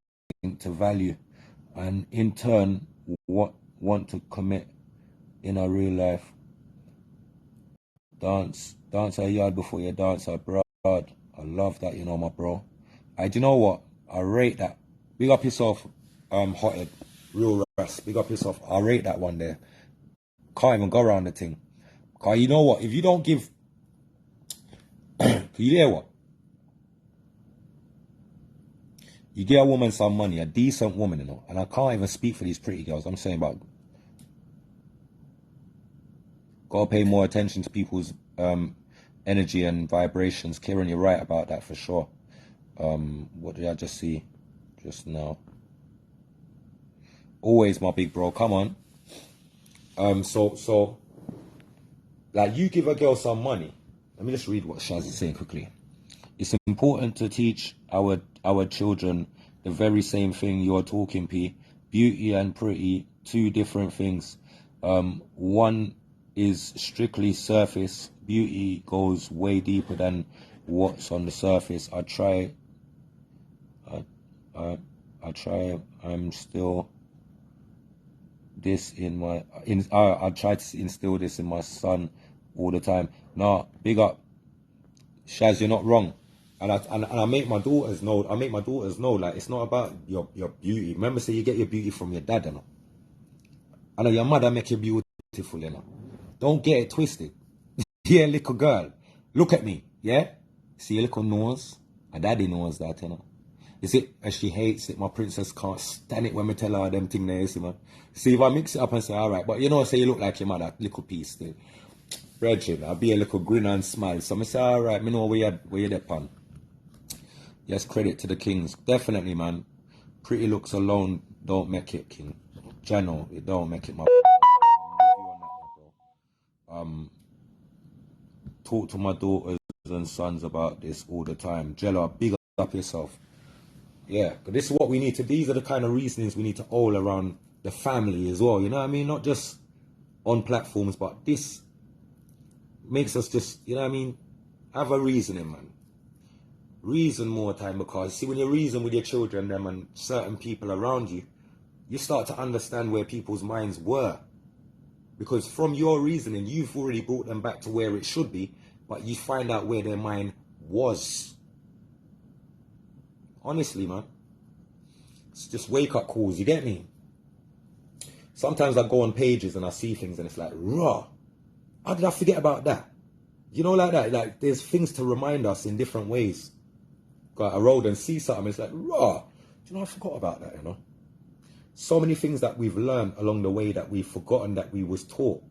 to value, and in turn want to commit in a real life. Dance a yard before you dance abroad. I love that, my bro. Do you know what? I rate that. Big up yourself, Hothead. Real rest. Big up yourself. I rate that one there. Can't even go around the thing. Cause you know what? If you don't give, you hear what? You get a woman some money, a decent woman, and I can't even speak for these pretty girls. I'm saying about gotta pay more attention to people's energy and vibrations. Kieran, you're right about that for sure. What did I just see just now? Always my big bro, come on. So like, you give a girl some money. Let me just read what Shaz is saying quickly. It's important to teach our children the very same thing you're talking, P. Beauty and pretty, two different things. One is strictly surface. Beauty goes way deeper than what's on the surface. I I'm still this in my I try to instill this in my son all the time. Nah, big up, Shaz, you're not wrong. And I make my daughters know. Like, it's not about your beauty. Remember, say you get your beauty from your dad, you know. I know your mother make you beautiful, you know. Don't get it twisted. Yeah, little girl, look at me. Yeah, see your little nose. My daddy knows that, you know. You see, and she hates it. My princess can't stand it when we tell her them thing there, you know. See, if I mix it up and say, all right, but you know, say you look like your mother, little piece still. Brethren, I'll be a little grin and smile. So I say, all right, me know where you're there, pan. Yes, credit to the kings. Definitely, man. Pretty looks alone don't make it, king. Jano, it don't make it, my talk to my daughters and sons about this all the time. Jello, big up yourself. Yeah, but this is what we need to. These are the kind of reasonings we need to all around the family as well. You know what I mean? Not just on platforms, but this makes us just, you know what I mean? Have a reasoning, man. Reason more time, because see, when you reason with your children, them and certain people around you, you start to understand where people's minds were. Because from your reasoning, you've already brought them back to where it should be, but you find out where their mind was. Honestly, man. It's just wake-up calls, you get me? Sometimes I go on pages and I see things and it's like, raw. How did I forget about that? You know, like that. Like, there's things to remind us in different ways. Go out a road and see something, it's like, raw. Do you know, I forgot about that, you know? So many things that we've learned along the way that we've forgotten that we was taught,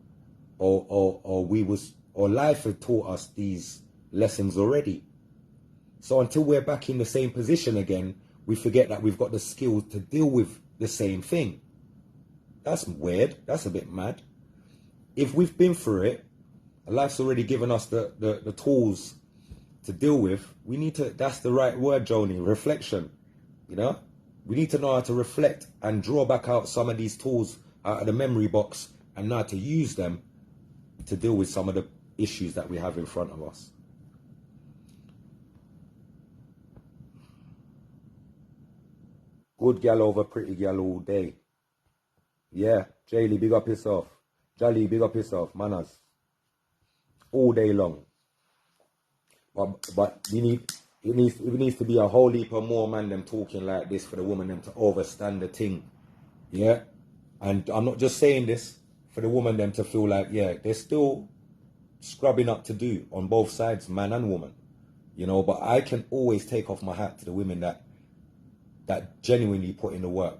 or life had taught us these lessons already. So until we're back in the same position again, we forget that we've got the skills to deal with the same thing. That's weird. That's a bit mad. If we've been through it, life's already given us the tools to deal with. We need to, that's the right word, Joni, reflection, you know? We need to know how to reflect and draw back out some of these tools out of the memory box and know how to use them to deal with some of the issues that we have in front of us. Good gal over pretty gal all day. Yeah, Jaylee, big up yourself. Jolly, big up yourself. Manners. All day long. But it needs to be a whole heap of more man them talking like this for the woman them to overstand the thing. Yeah? And I'm not just saying this for the woman them to feel like, yeah, they're still scrubbing up to do on both sides, man and woman. You know, but I can always take off my hat to the women that genuinely put in the work.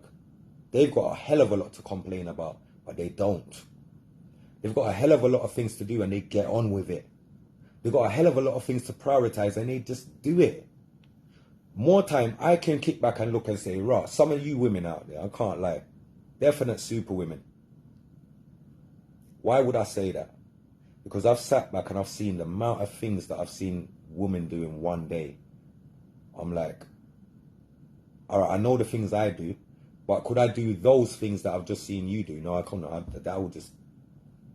They've got a hell of a lot to complain about, but they don't. They've got a hell of a lot of things to do and they get on with it. They've got a hell of a lot of things to prioritize and they just do it. More time, I can kick back and look and say, right, some of you women out there, I can't lie, definite super women. Why would I say that? Because I've sat back and I've seen the amount of things that I've seen women do in one day. I'm like, all right, I know the things I do, but could I do those things that I've just seen you do? No, I can't. That would just,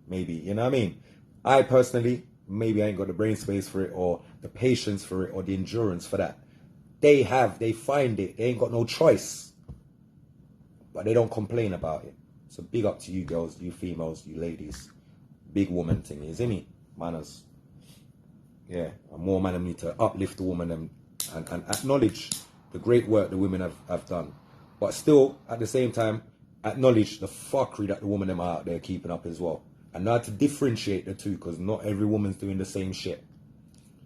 maybe, you know what I mean? I personally, maybe I ain't got the brain space for it, or the patience for it, or the endurance for that. They find it. They ain't got no choice. But they don't complain about it. So big up to you girls, you females, you ladies. Big woman thing, isn't it? Manners. Yeah, and more man need to uplift the woman and acknowledge the great work the women have done. But still, at the same time, acknowledge the fuckery that the women them are out there keeping up as well. And now to differentiate the two, because not every woman's doing the same shit.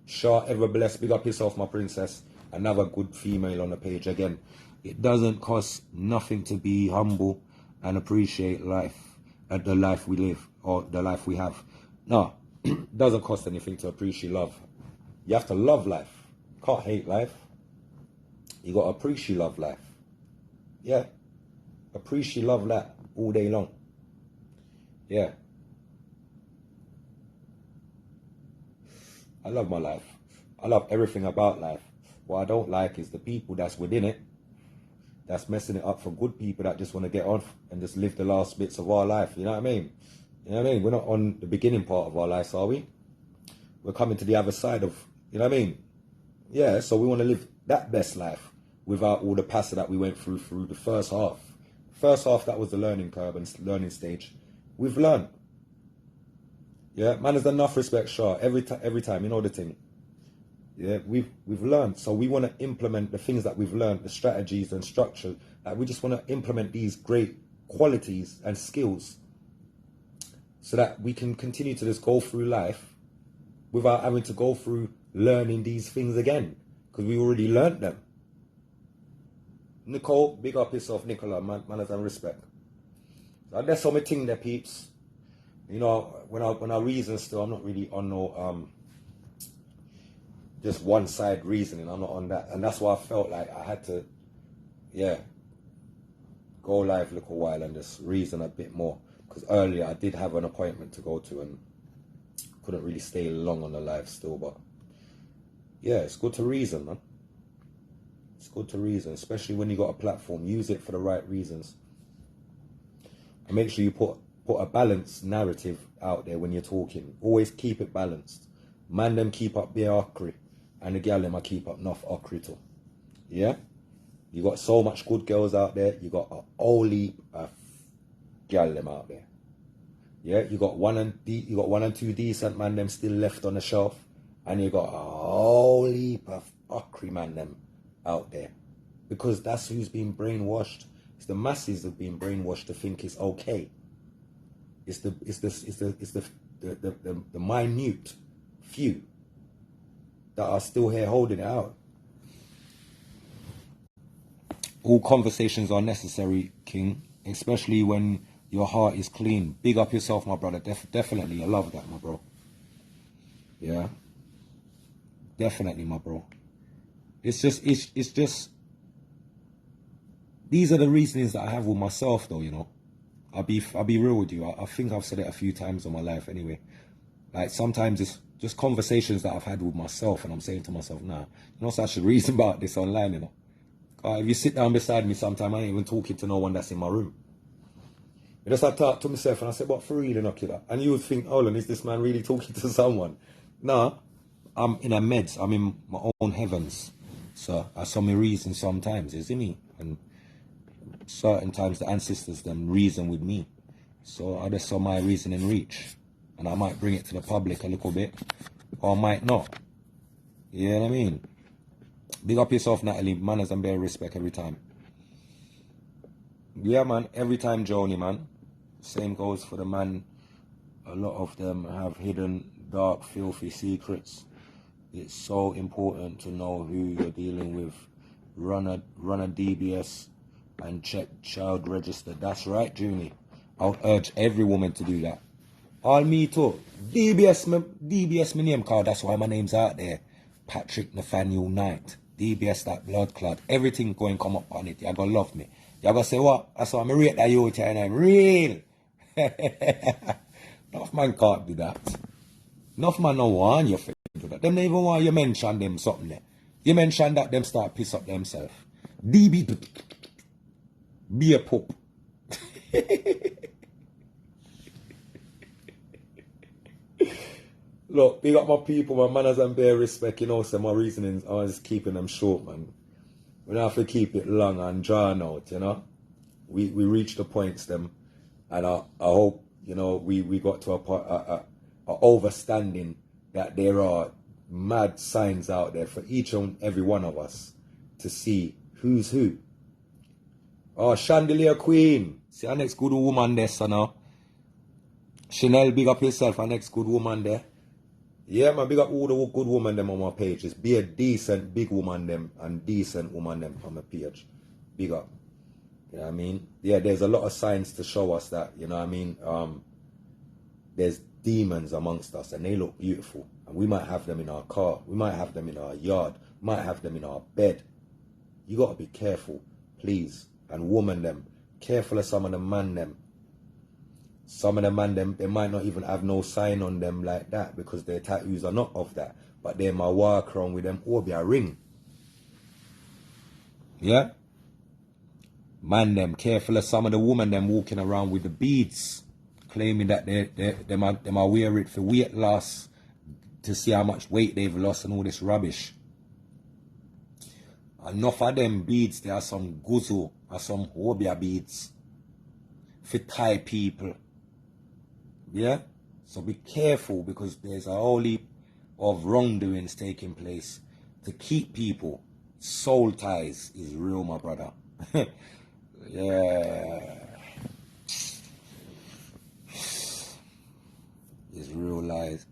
Sure, ever blessed, big up yourself, my princess. Another good female on the page again. It doesn't cost nothing to be humble and appreciate life, the life we live, or the life we have. No, it doesn't cost anything to appreciate love. You have to love life. Can't hate life. You got to appreciate love life. Yeah. Appreciate love that all day long. Yeah. I love my life. I love everything about life. What I don't like is the people that's within it, that's messing it up for good people that just want to get on and just live the last bits of our life. You know what I mean? You know what I mean? We're not on the beginning part of our lives, are we? We're coming to the other side of, you know what I mean? Yeah, so we want to live that best life. without all the passer that we went through the first half. First half, that was the learning curve and learning stage. We've learned. Yeah, man has done enough respect, Shaw. Every time, you know the thing. Yeah, we've learned. So we want to implement the things that we've learned, the strategies and structure. Like we just want to implement these great qualities and skills so that we can continue to just go through life without having to go through learning these things again, because we already learned them. Nicole, big up yourself, Nicola, manners and respect. So that's how my thing there, peeps. You know, when I reason still, I'm not really on no just one side reasoning. I'm not on that, and that's why I felt like I had to, yeah, go live a little while and just reason a bit more. Because earlier I did have an appointment to go to and couldn't really stay long on the live still. But yeah, it's good to reason, man. It's good to reason, especially when you got a platform. Use it for the right reasons, and make sure you put a balanced narrative out there when you're talking. Always keep it balanced. Man them keep up bare okri, and the gal them I keep up enough okri too. Yeah, you got so much good girls out there. You got a whole heap of gal them out there. Yeah, you got one and two decent man them still left on the shelf, and you got a whole heap of okri man them out there, because that's who's been brainwashed. It's the masses that have been brainwashed to think it's okay. It's the minute few that are still here holding it out. All conversations are necessary, King, especially when your heart is clean. Big up yourself, my brother. Definitely, I love that, my bro. Yeah, definitely, my bro. It's just these are the reasonings that I have with myself, though. You know, I'll be real with you. I think I've said it a few times in my life, anyway. Like sometimes it's just conversations that I've had with myself, and I'm saying to myself, nah, you know, so I should reason about this online, you know. If you sit down beside me sometime, I ain't even talking to no one that's in my room. You just I talk to myself and I say, what for real, inocular? And you would think, hold on, is this man really talking to someone? Nah, I'm in a meds. I'm in my own heavens. So I saw my reason sometimes, isn't me? And certain times the ancestors them reason with me. So I just saw my reasoning reach. And I might bring it to the public a little bit, or I might not. You know what I mean? Big up yourself, Natalie. Manners and bare respect every time. Yeah, man. Every time, Joni, man. Same goes for the man. A lot of them have hidden, dark, filthy secrets. It's so important to know who you're dealing with. Run a DBS and check child register. That's right, Junie. I'll urge every woman to do that. All me too. DBS my name card. That's why my name's out there. Patrick Nathaniel Knight. DBS that blood clot. Everything going come up on it. You're gonna love me. You're gonna say what? That's why I rate that youth and I'm real. Enough man can't do that. Enough man no want you to do that. Them don't even want you mention them something there. You mention that, them start piss up themselves. DB be a poop. Look, big up my people, my manners and bare respect, you know, so my reasonings, I was keeping them short, man. We don't have to keep it long and drawn out, you know. We reached the points, them, and I hope, you know, we got to a overstanding that there are mad signs out there for each and every one of us to see who's who. Oh, Chandelier Queen. See our next good woman there, so now. Chanel, big up yourself, our next good woman there. Yeah, man, big up all the good woman them on my page. Just be a decent big woman them and decent woman them on my page. Big up. You know what I mean? Yeah, there's a lot of signs to show us that, you know what I mean? There's demons amongst us and they look beautiful. And we might have them in our car. We might have them in our yard. We might have them in our bed. You got to be careful, please. And woman them. Careful of some of the man them. Some of the man them, they might not even have no sign on them like that because their tattoos are not of that. But they might walk around with them or be a ring. Yeah? Man them, careful of some of the women them walking around with the beads, claiming that they might wear it for weight loss, to see how much weight they've lost and all this rubbish. Enough of them beads, there are some guzu or some hobia beads for Thai people. Yeah? So be careful, because there's a whole heap of wrongdoings taking place to keep people. Soul ties is real, my brother. Yeah. It's real lies.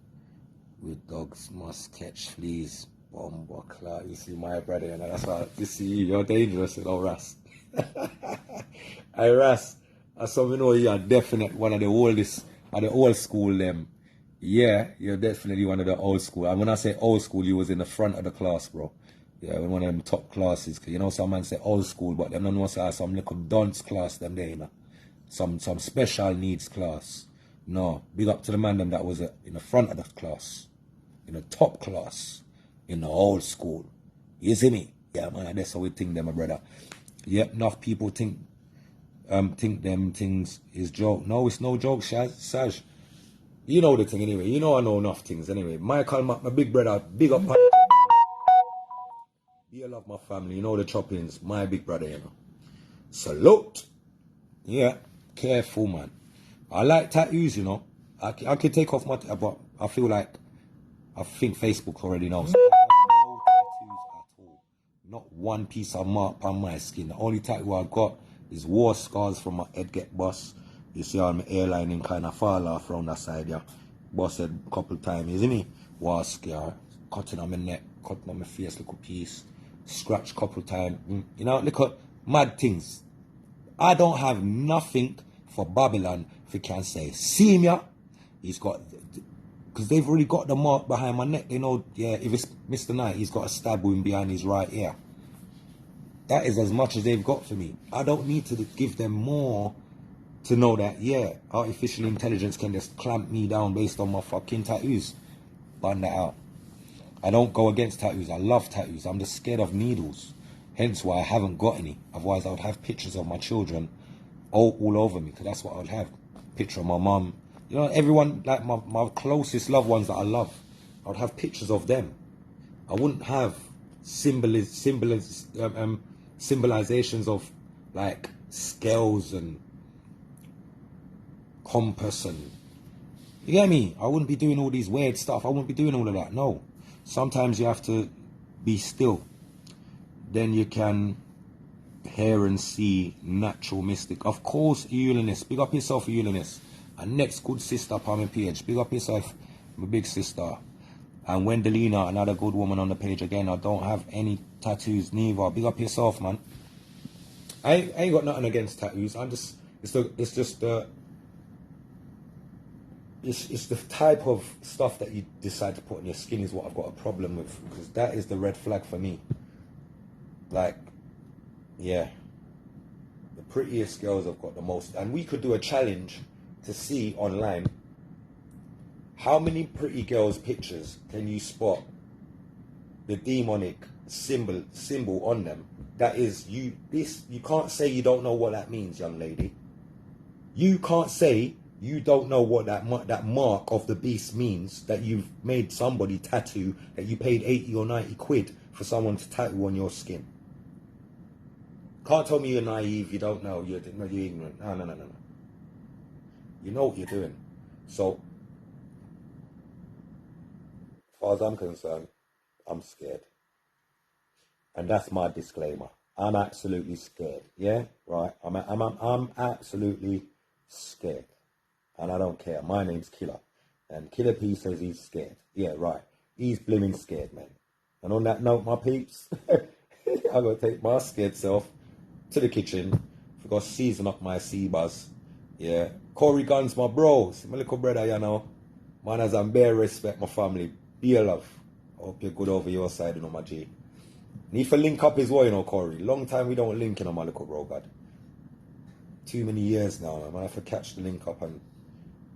With dogs must catch fleas. Bomba clout. You see my brother, and that's why you see you're dangerous, you know, Ras. Hey Ras, as some you know, you're definitely one of the oldest of the old school them. Yeah, you're definitely one of the old school. And when I say old school, you was in the front of the class, bro. Yeah, one of them top classes. Cause you know some man say old school, but them don't know say some little dunce class them there, you know. Some special needs class. No, big up to the man them that was in the front of the class, in the top class, in the old school. You see me? Yeah, man, that's how we think them, my brother. Yep, enough people think them things is joke. No, it's no joke, Saj. You know the thing anyway. You know I know enough things anyway. Michael, my big brother, big up. You love my family. You know the choppings. My big brother, you know. Salute. Yeah, careful, man. I like tattoos, you know. I can take off my but I feel like I think Facebook already knows. I have no tattoos at all. Not one piece of mark on my skin. The only tattoo I've got is war scars from my head get bust. You see how my airlining kind of fall off from that side, yeah. Busted a couple times, you see me? War scar, cutting on my neck, cutting on my face, little piece, scratch couple times. You know, look at mad things. I don't have nothing for Babylon if you can say. See me? He's got, because they've already got the mark behind my neck. They know, yeah, if it's Mr. Knight, he's got a stab wound behind his right ear. That is as much as they've got for me. I don't need to give them more to know that, yeah, artificial intelligence can just clamp me down based on my fucking tattoos. Burn that out. I don't go against tattoos. I love tattoos. I'm just scared of needles. Hence why I haven't got any. Otherwise, I would have pictures of my children all over me, because that's what I would have. Picture of my mum. You know, everyone, like my closest loved ones that I love, I would have pictures of them. I wouldn't have symbolizations of, like, scales and compass and... You get me? I wouldn't be doing all these weird stuff. I wouldn't be doing all of that. No. Sometimes you have to be still. Then you can hear and see natural mystic. Of course, Eulinus. Big up yourself, Eulinus. And next good sister, Palmy PH. Big up yourself, my big sister. And Wendelina, another good woman on the page again. I don't have any tattoos neither. Big up yourself, man. I ain't got nothing against tattoos. It's the type of stuff that you decide to put on your skin is what I've got a problem with, because that is the red flag for me. Like, yeah, the prettiest girls have got the most, and we could do a challenge to see online how many pretty girls' pictures can you spot the demonic symbol on them. That is, you can't say you don't know what that means, young lady. You can't say you don't know what that mark of the beast means, that you've made somebody tattoo, that you paid 80 or 90 quid for someone to tattoo on your skin. Can't tell me you're naive, you don't know, you're ignorant. No. You know what you're doing. So, as far as I'm concerned, I'm scared. And that's my disclaimer. I'm absolutely scared. Yeah? Right? I'm absolutely scared. And I don't care. My name's Killer. And Killer P says he's scared. Yeah, right. He's blimmin' scared, man. And on that note, my peeps, I'm going to take my scared self to the kitchen. Forgot to season up my sea buzz. Yeah. Corey Guns, my bro. See my little brother, you know. Man, as I'm bare respect my family. Be a love. Hope you're good over your side, you know, my G. Need to link up as well, you know, Corey. Long time we don't link, you know, my little bro, God. Too many years now, man. I have to catch the link up and,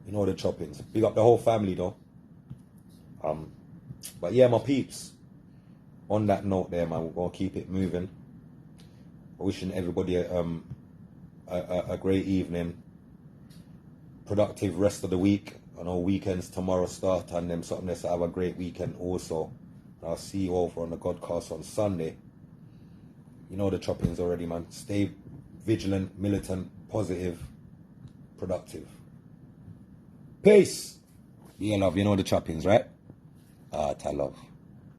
you know, the choppings. Big up the whole family, though. But yeah, my peeps. On that note there, man, we're going to keep it moving. Wishing everybody a great evening. Productive rest of the week. I know weekends tomorrow start and them something else. Have a great weekend also. I'll see you over on the Godcast on Sunday. You know the choppings already, man. Stay vigilant, militant, positive, productive. Peace. Yeah, love. You know the choppings, right? I love.